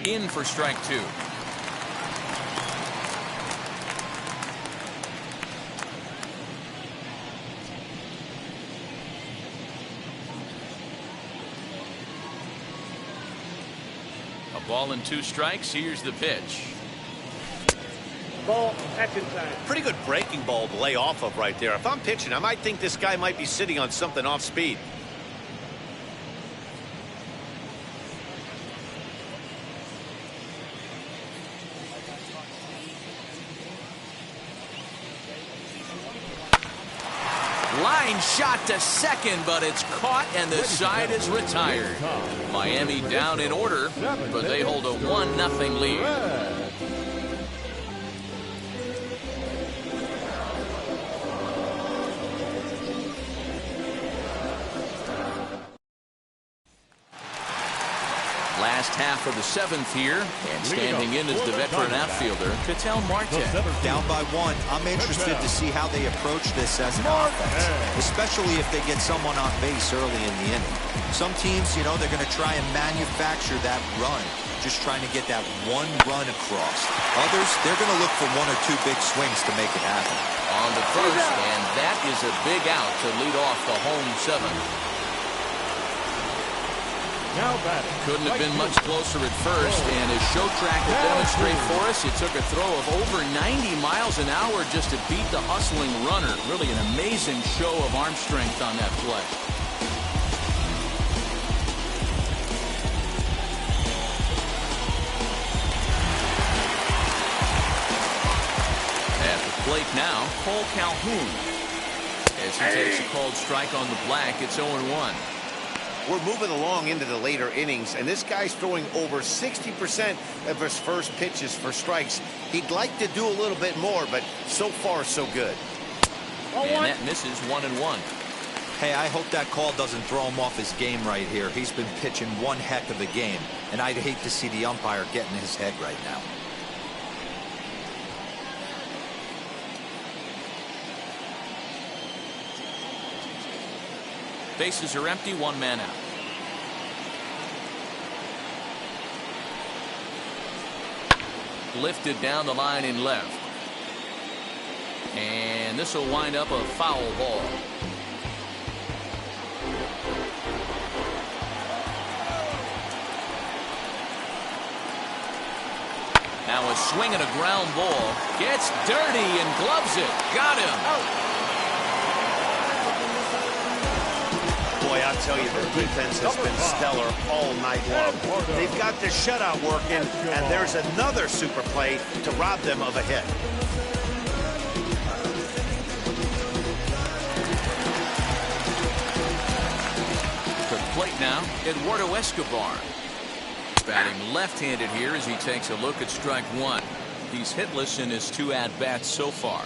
In for strike 2. A ball and 2 strikes. Here's the pitch. Ball, that's inside. Pretty good breaking ball to lay off of right there. If I'm pitching, I might think this guy might be sitting on something off speed. Line shot to second, but it's caught and the side is retired. Miami down in order, but they hold a 1-0 lead. Last half of the 7th here, and standing in is the veteran outfielder, Ketel Marte. Down by 1. I'm interested to see how they approach this as an offense, especially if they get someone on base early in the inning. Some teams, you know, they're going to try and manufacture that run, just trying to get that 1 run across. Others, they're going to look for 1 or 2 big swings to make it happen. On to first, and that is a big out to lead off the home 7th. Now batting. Couldn't have been much closer at first, and as show track will demonstrate for us, it took a throw of over 90 miles an hour just to beat the hustling runner. Really an amazing show of arm strength on that play. At the plate now, Cole Calhoun. As he takes a called strike on the black, it's 0-1. We're moving along into the later innings, and this guy's throwing over 60% of his first pitches for strikes. He'd like to do a little bit more, but so far, so good. And that misses 1-1. Hey, I hope that call doesn't throw him off his game right here. He's been pitching one heck of a game, and I'd hate to see the umpire get in his head right now. Bases are empty, 1 man out. Lifted down the line in left. And this will wind up a foul ball. Now a swing and a ground ball. Gets dirty and gloves it. Got him. Boy, I'll tell you, the defense has been stellar all night long. They've got the shutout working, and there's another super play to rob them of a hit. To the plate now, Eduardo Escobar. Batting left-handed here as he takes a look at strike 1. He's hitless in his 2 at-bats so far.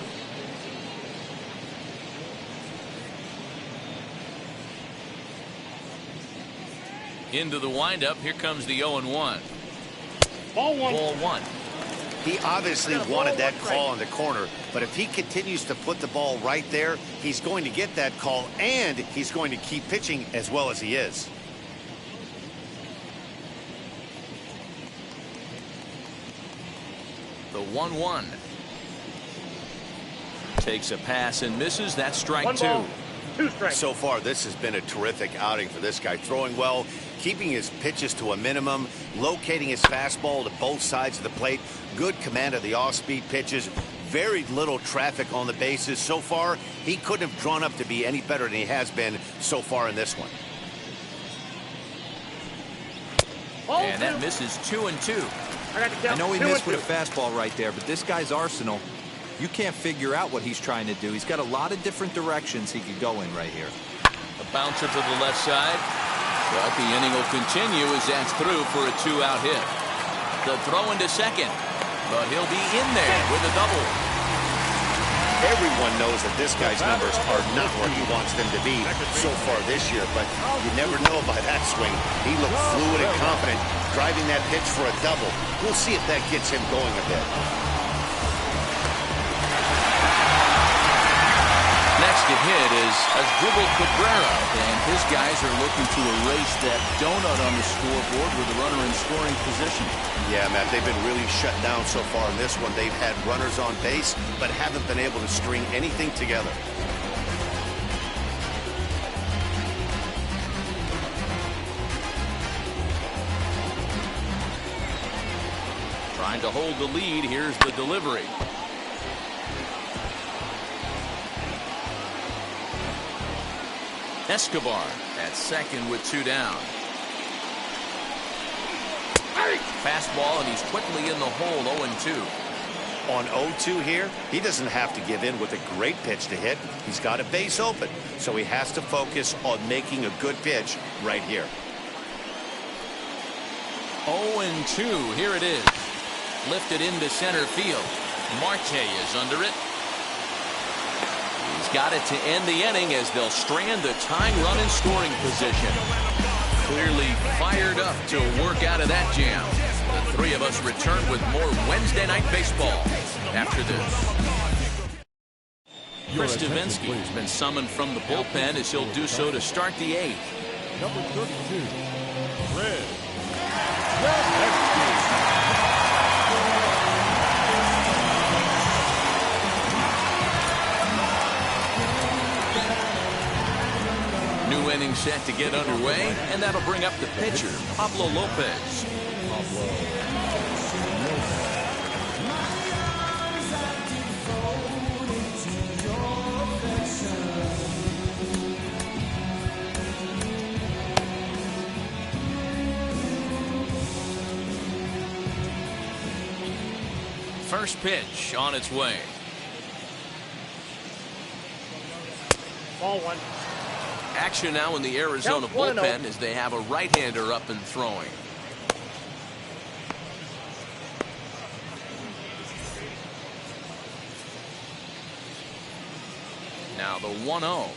Into the windup. Here comes the 0-1. Ball 1. Ball 1. He obviously wanted that call in the corner, but if he continues to put the ball right there, he's going to get that call, and he's going to keep pitching as well as he is. The 1-1. Takes a pass and misses. That's strike 1 2. ball, 2 strikes. So far, this has been a terrific outing for this guy. Throwing well, keeping his pitches to a minimum, locating his fastball to both sides of the plate, good command of the off-speed pitches, very little traffic on the bases. So far, he couldn't have drawn up to be any better than he has been so far in this one. Ball And that 2. misses 2-2. I got the count. I know he 2 missed and with a 2. fastball right there, but this guy's arsenal, you can't figure out what he's trying to do. He's got a lot of different directions he could go in right here. A bouncer to the left side. But the inning will continue as that's through for a 2-out hit. The throw into second. But he'll be in there with a double. Everyone knows that this guy's numbers are not where he wants them to be so far this year, but you never know by that swing. He looked fluid and confident, driving that pitch for a double. We'll see if that gets him going a bit. Next to hit is Asdrubal Cabrera, and his guys are looking to erase that donut on the scoreboard with a runner in scoring position. Yeah, Matt, they've been really shut down so far in this one. They've had runners on base, but haven't been able to string anything together. Trying to hold the lead. Here's the delivery. Escobar at second with 2 down. Fastball, and he's quickly in the hole, 0-2. On 0-2 here, he doesn't have to give in with a great pitch to hit. He's got a base open, so he has to focus on making a good pitch right here. 0-2. Here it is. Lifted into center field. Marte is under it. He's got it to end the inning as they'll strand the tying run in scoring position. Clearly fired up to work out of that jam. The three of us return with more Wednesday Night Baseball after this. Chris Davinsky has been summoned from the bullpen as he'll do so to start the 8th. Number 32, Red. New inning set to get underway, and that'll bring up the pitcher, Pablo Lopez. First pitch on its way. Ball 1. Action now in the Arizona Count 1-0. bullpen as they have a right-hander up and throwing. Now the 1-0.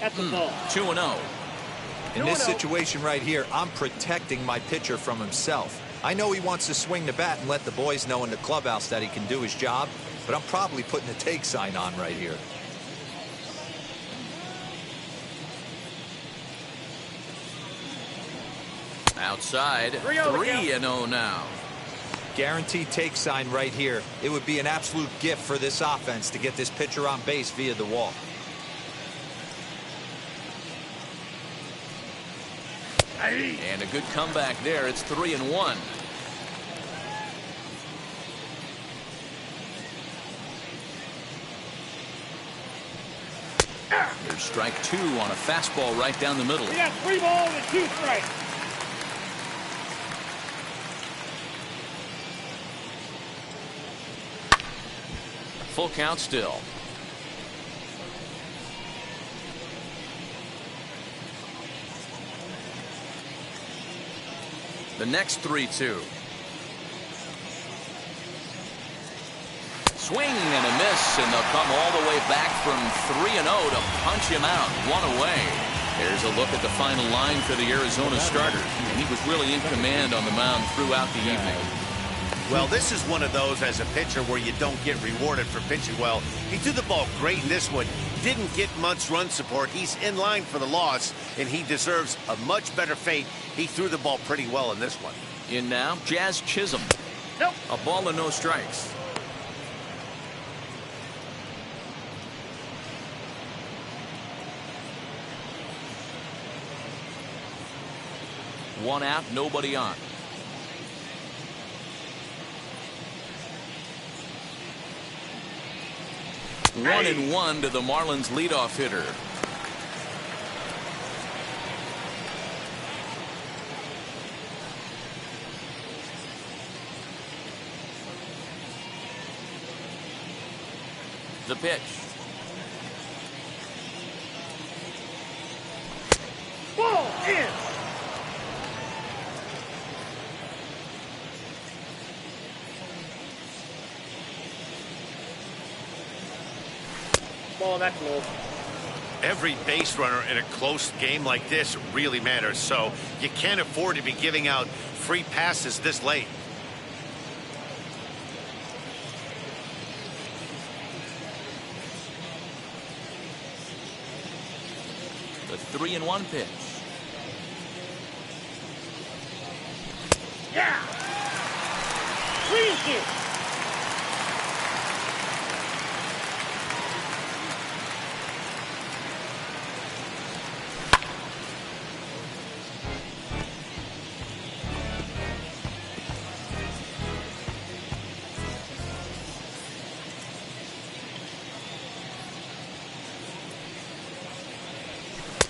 That's a ball. 2-0. In this situation right here, I'm protecting my pitcher from himself. I know he wants to swing the bat and let the boys know in the clubhouse that he can do his job, but I'm probably putting a take sign on right here. Outside, 3-0 now. Guaranteed take sign right here. It would be an absolute gift for this offense to get this pitcher on base via the walk. And a good comeback there. It's 3-1. Here's strike 2 on a fastball right down the middle. We got 3 balls and 2 strikes. Full count still. The next 3-2. Swing and a miss, and they'll come all the way back from 3-0 to punch him out. 1 away. There's a look at the final line for the Arizona starter. And he was really in command on the mound throughout the evening. Well, this is one of those as a pitcher where you don't get rewarded for pitching well. He threw the ball great in this one. Didn't get much run support. He's in line for the loss, and he deserves a much better fate. He threw the ball pretty well in this one. In now, Jazz Chisholm. Nope. A ball and no strikes. One out, nobody on. Hey. 1-1 to the Marlins leadoff hitter. The pitch. Ball in. Ball, that's low. Every base runner in a close game like this really matters, so you can't afford to be giving out free passes this late. The 3-1 pitch. Yeah. Freeze it.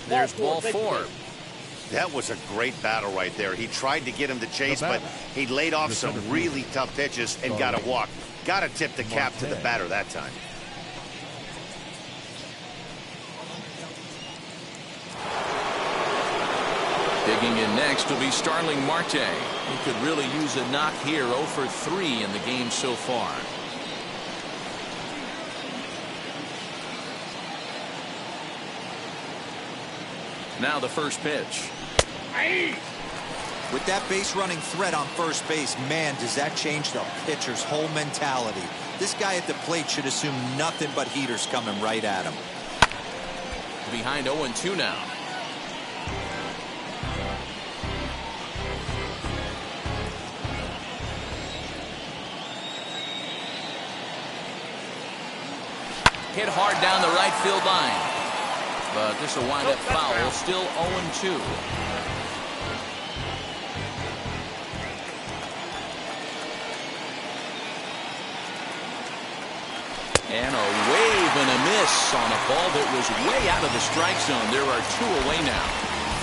There's ball 4. That was a great battle right there. He tried to get him to chase, but he laid off some really tough pitches and got a walk. Got to tip the cap to the batter that time. Digging in next will be Starling Marte. He could really use a knock here. 0 for 3 in the game so far. Now the first pitch. With that base running threat on first base, man, does that change the pitcher's whole mentality. This guy at the plate should assume nothing but heaters coming right at him. Behind 0-2 now. Hit hard down the right field line. But this will wind up foul. Still 0-2. And a wave and a miss on a ball that was way out of the strike zone. There are 2 away now.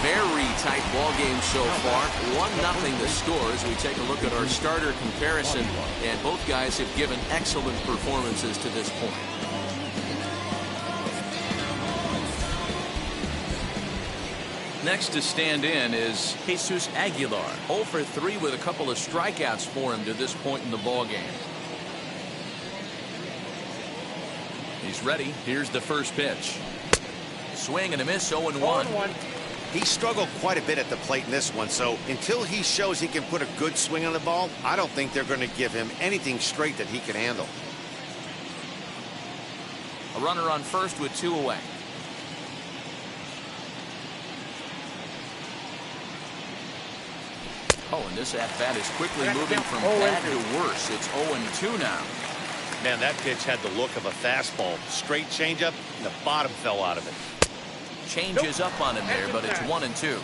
Very tight ball game so far. 1-0 the score as we take a look at our starter comparison. And both guys have given excellent performances to this point. Next to stand in is Jesus Aguilar. 0 for 3 with a couple of strikeouts for him to this point in the ball game. He's ready. Here's the first pitch. Swing and a miss. 0-1. He struggled quite a bit at the plate in this one, so until he shows he can put a good swing on the ball, I don't think they're going to give him anything straight that he can handle. A runner on first with 2 away. Oh, and this at-bat is quickly moving from bad to worse. It's 0-2 now. Man, that pitch had the look of a fastball. Straight changeup, and the bottom fell out of it. Changes up on him there, but it's 1-2.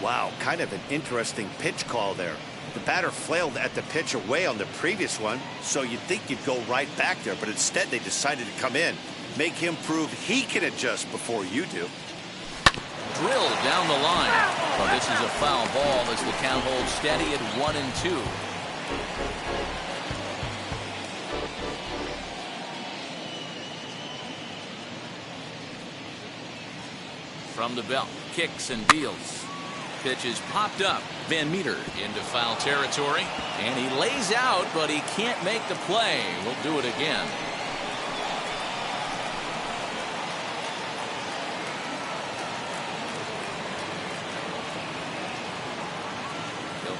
Wow, kind of an interesting pitch call there. The batter flailed at the pitch away on the previous one, so you'd think you'd go right back there, but instead they decided to come in, make him prove he can adjust before you do. Drilled down the line. Well, this is a foul ball as the count holds steady at 1-2. From the belt, kicks and deals. Pitch is popped up. Van Meter into foul territory, and he lays out, but he can't make the play. We'll do it again.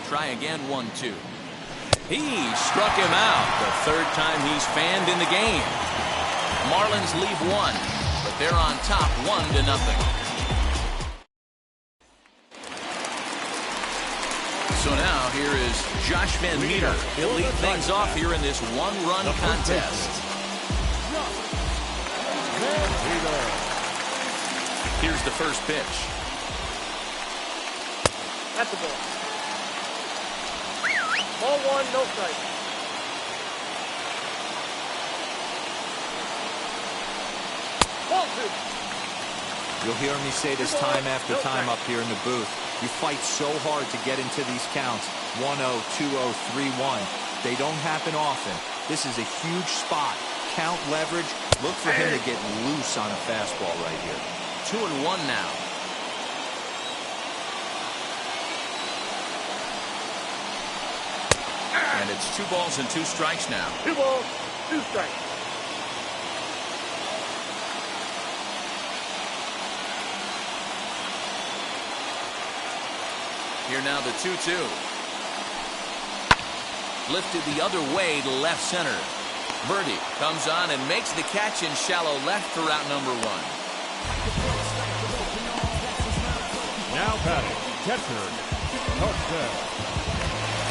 Try again, 1-2. He struck him out. The 3rd time he's fanned in the game. Marlins lead 1, but they're on top 1-0. So now here is Josh Van Meter. He'll lead things off here in this 1-run contest. Here's the first pitch. That's the ball. Ball 1, no strike. Ball 2. You'll hear me say this time after time up here in the booth. You fight so hard to get into these counts. 1-0, 2-0, 3-1. They don't happen often. This is a huge spot. count leverage, look for him to get loose on a fastball right here. 2-1 now. And it's 2 balls and 2 strikes now. 2 balls, 2 strikes. Here now the 2-2. Lifted the other way to left center. Birdie comes on and makes the catch in shallow left for out number 1. Now batting, catcher, touchdown,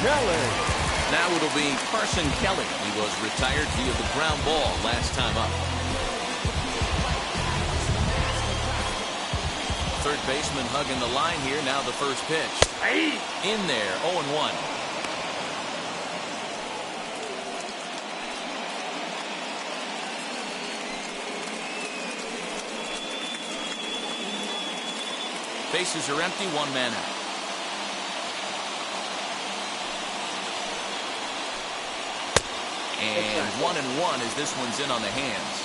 Kelly. Now it'll be Carson Kelly. He was retired via the ground ball last time up. Third baseman hugging the line here. Now the first pitch. In there, 0-1. Bases are empty, 1 man out. And 1-1 as this one's in on the hands.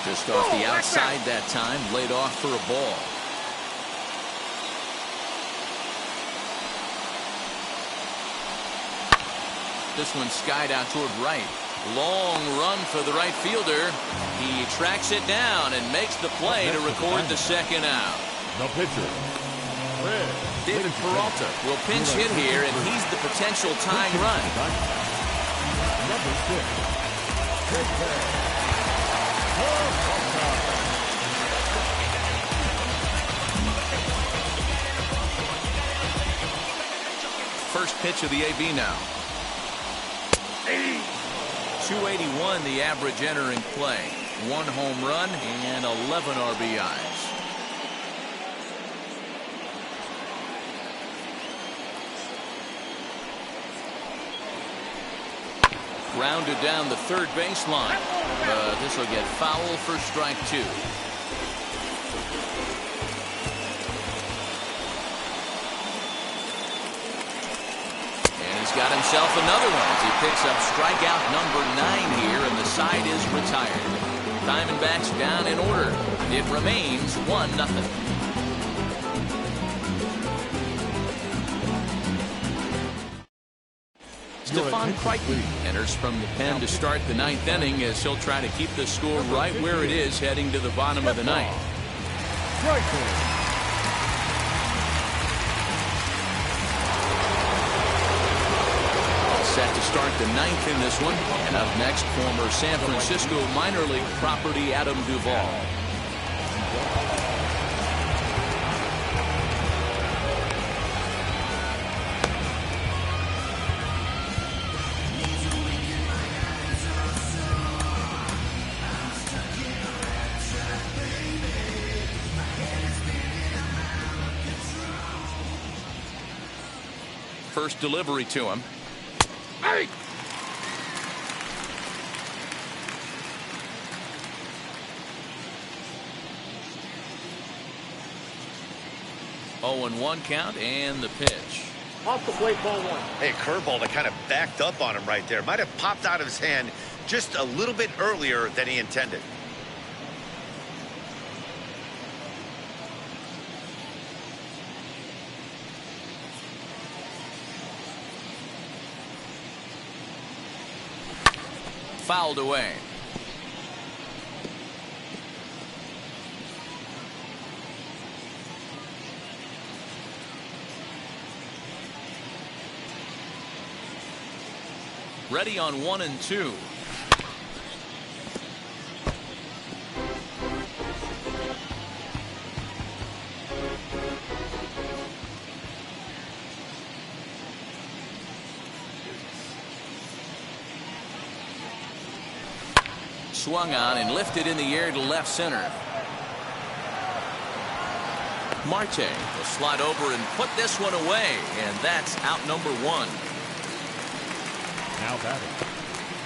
Just off the outside that time, laid off for a ball. This one skied out toward right. Long run for the right fielder. He tracks it down and makes the play to record the second out. The pitcher, David Peralta will pinch hit here, and he's the potential tying run. number 6. First pitch of the AB now. 281 the average entering play. 1 home run and 11 RBIs. Grounded down the third baseline. This will get foul for strike 2. And he's got himself another one as he picks up strikeout number 9 here, and the side is retired. Diamondbacks down in order. It remains 1-0. Stephon Crichton enters from the pen to start the 9th inning as he'll try to keep the score right where it is heading to the bottom of the 9th. All set to start the 9th in this one. And up next, former San Francisco minor league property Adam Duvall. First delivery to him. Hey! 0-1 count and the pitch. Off the plate, ball 1. Hey, curveball that kind of backed up on him right there. Might have popped out of his hand just a little bit earlier than he intended. Fouled away. Ready on 1 and 2. Swung on and lifted in the air to left center. Marte will slide over and put this one away, and that's out number 1. Now batting,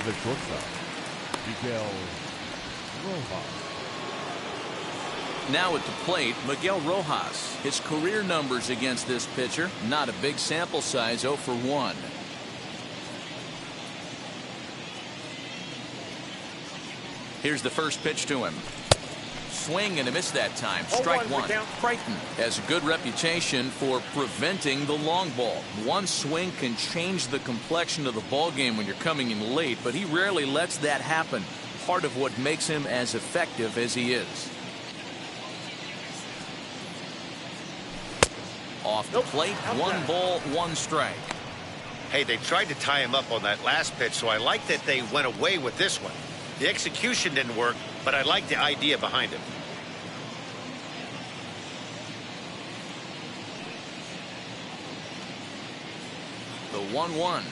the shortstop, Miguel Rojas. Now at the plate, Miguel Rojas. His career numbers against this pitcher, not a big sample size, 0 for 1. Here's the first pitch to him. Swing and a miss that time. Strike one. Crichton has a good reputation for preventing the long ball. One swing can change the complexion of the ball game when you're coming in late, but he rarely lets that happen. Part of what makes him as effective as he is. Off the plate, 1 ball, 1 strike. Hey, they tried to tie him up on that last pitch, so I like that they went away with this one. The execution didn't work, but I like the idea behind it. The 1-1.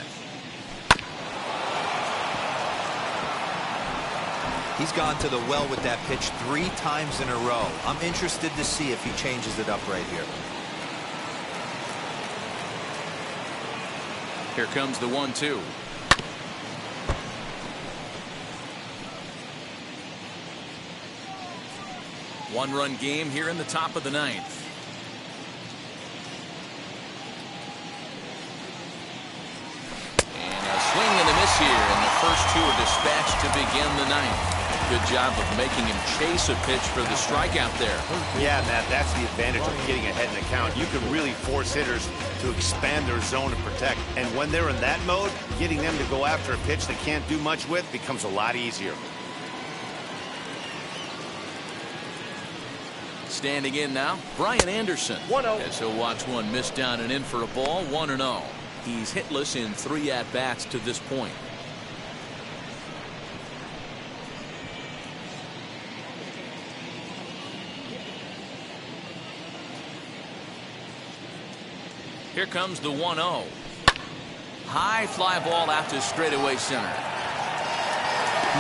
He's gone to the well with that pitch 3 times in a row. I'm interested to see if he changes it up right here. Here comes the 1-2. One-run game here in the top of the 9th. And a swing and a miss here, and the first 2 are dispatched to begin the 9th. Good job of making him chase a pitch for the strikeout there. Yeah, Matt, that's the advantage of getting ahead in the count. You can really force hitters to expand their zone and protect. And when they're in that mode, getting them to go after a pitch they can't do much with becomes a lot easier. Standing in now, Brian Anderson. 1-0. As he'll watch one miss down and in for a ball, 1-0. He's hitless in 3 at-bats to this point. Here comes the 1-0. High fly ball out to straightaway center.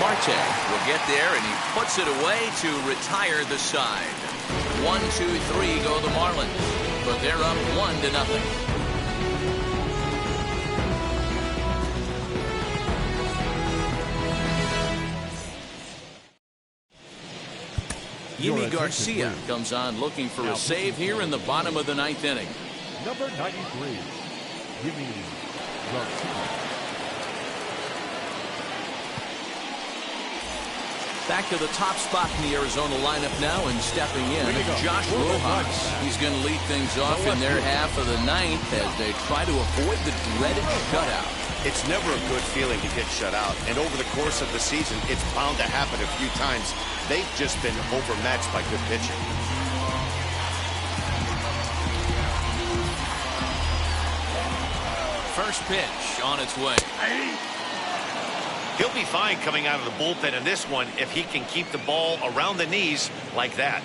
Marte will get there, and he puts it away to retire the side. 1-2-3 go the Marlins, but they're up 1-0. Yimi Garcia comes on looking for a save here in the bottom of the 9th inning. Number 93, Yimi Garcia. Back to the top spot in the Arizona lineup now, and stepping in, Josh Rojas. He's going to lead things off in their half of the 9th as they try to avoid the dreaded shutout. It's never a good feeling to get shut out, and over the course of the season, it's bound to happen a few times. They've just been overmatched by good pitching. First pitch on its way. He'll be fine coming out of the bullpen in this one if he can keep the ball around the knees like that.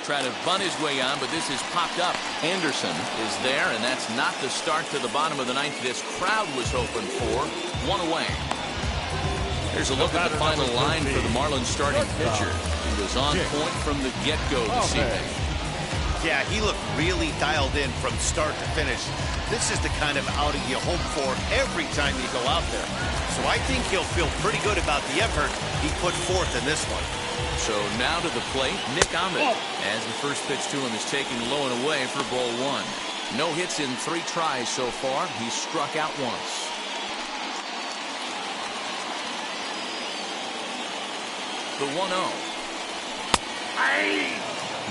Try to bunt his way on, but this is popped up. Anderson is there, and that's not the start to the bottom of the 9th this crowd was hoping for. 1 away. Here's a look at the final line for the Marlins starting pitcher. He was on point from the get-go this evening. Yeah, he looked really dialed in from start to finish. This is the kind of outing you hope for every time you go out there. So I think he'll feel pretty good about the effort he put forth in this one. So now to the plate, Nick Ahmed, as the first pitch to him is taken low and away for ball 1. No hits in 3 tries so far. He's struck out once. The 1-0.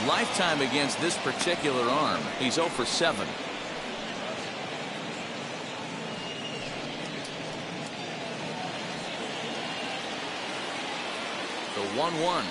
Lifetime against this particular arm. He's 0 for 7. The 1-1.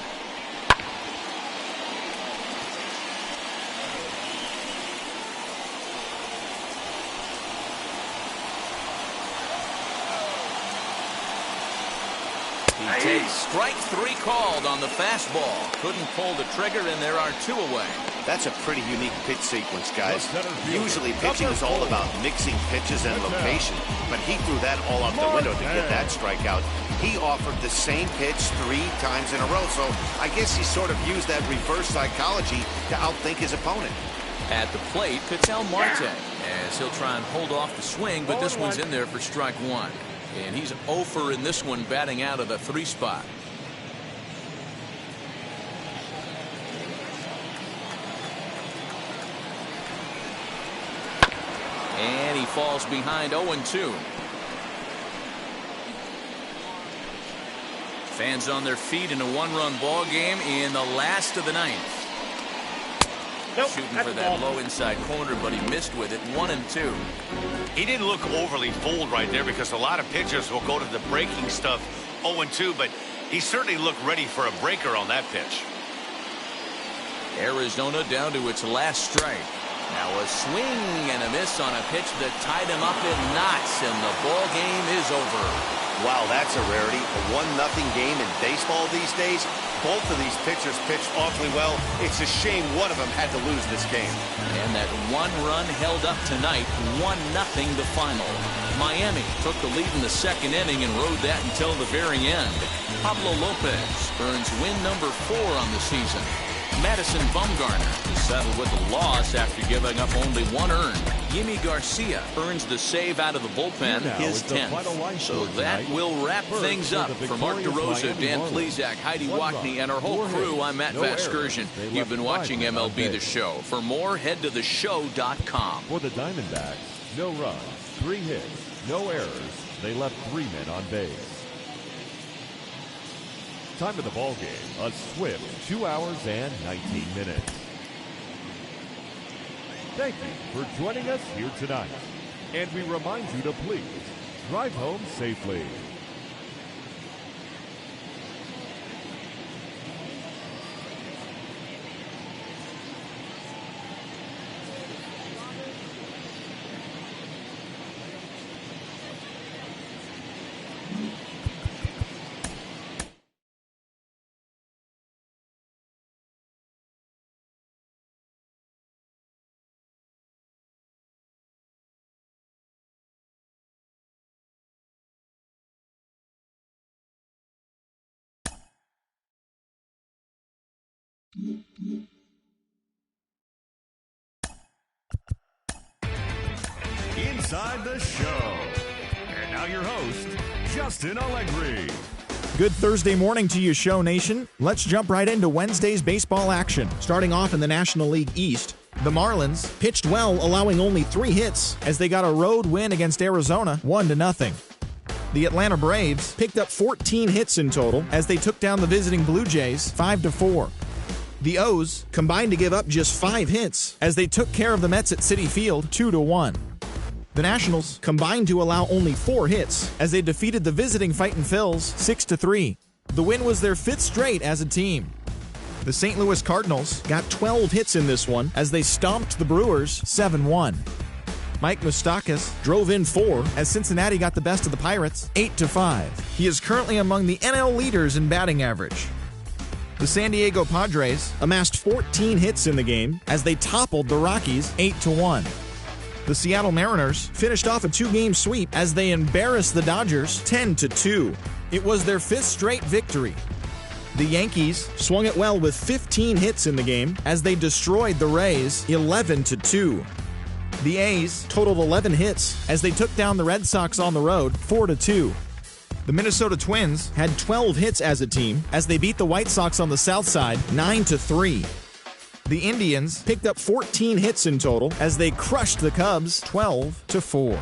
He takes strike 3 called on the fastball. Couldn't pull the trigger, and there are 2 away. That's a pretty unique pitch sequence, guys. Usually pitching is all about mixing pitches and location, but he threw that all out the window to get that strikeout. He offered the same pitch 3 times in a row, so I guess he sort of used that reverse psychology to outthink his opponent. At the plate, Ketel Marte, as Backs. He'll try and hold off the swing, but this one's in there for strike one. And he's 0 for in this one, batting out of the 3 spot. And he falls behind 0-2. Fans on their feet in a 1-run ball game in the last of the 9th. Nope, Shooting that's for a that ball. low inside corner, but he missed with it. 1-2. He didn't look overly fooled right there because a lot of pitchers will go to the breaking stuff 0-2, but he certainly looked ready for a breaker on that pitch. Arizona down to its last strike. Now a swing and a miss on a pitch that tied him up in knots, and the ball game is over. Wow, that's a rarity. A 1-0 game in baseball these days. Both of these pitchers pitched awfully well. It's a shame one of them had to lose this game. And that 1 run held up tonight, 1-0 the final. Miami took the lead in the 2nd inning and rode that until the very end. Pablo Lopez earns win number 4 on the season. Madison Bumgarner is settled with a loss after giving up only 1 earned. Yimi Garcia earns the save out of the bullpen, his 10th. So that will wrap things up. For Mark DeRosa, Dan Plesac, Heidi Wackney, and our whole crew, I'm Matt Vasgersian. You've been watching MLB The Show. For more, head to theshow.com. For the Diamondbacks, no runs, 3 hits, no errors. They left 3 men on base. Time of the ball game, a swift 2 hours and 19 minutes. Thank you for joining us here tonight. And we remind you to please drive home safely. Inside the show. And now your host, Justin Allegri. Good Thursday morning to you, Show Nation. Let's jump right into Wednesday's baseball action. Starting off in the National League East, the Marlins pitched well, allowing only 3 hits as they got a road win against Arizona, 1-0. The Atlanta Braves picked up 14 hits in total as they took down the visiting Blue Jays 5-4. The O's combined to give up just 5 hits as they took care of the Mets at Citi Field 2-1. The Nationals combined to allow only 4 hits as they defeated the visiting Fightin' Phils 6-3. The win was their 5th straight as a team. The St. Louis Cardinals got 12 hits in this one as they stomped the Brewers 7-1. Mike Moustakas drove in 4 as Cincinnati got the best of the Pirates 8-5. He is currently among the NL leaders in batting average. The San Diego Padres amassed 14 hits in the game as they toppled the Rockies 8-1. The Seattle Mariners finished off a 2-game sweep as they embarrassed the Dodgers 10-2. It was their 5th straight victory. The Yankees swung it well with 15 hits in the game as they destroyed the Rays 11-2. The A's totaled 11 hits as they took down the Red Sox on the road 4-2. The Minnesota Twins had 12 hits as a team as they beat the White Sox on the South Side 9-3. The Indians picked up 14 hits in total as they crushed the Cubs 12-4.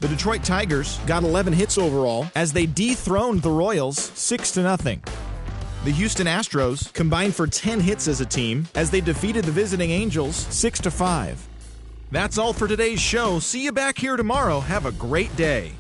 The Detroit Tigers got 11 hits overall as they dethroned the Royals 6-0. The Houston Astros combined for 10 hits as a team as they defeated the visiting Angels 6-5. That's all for today's show. See you back here tomorrow. Have a great day.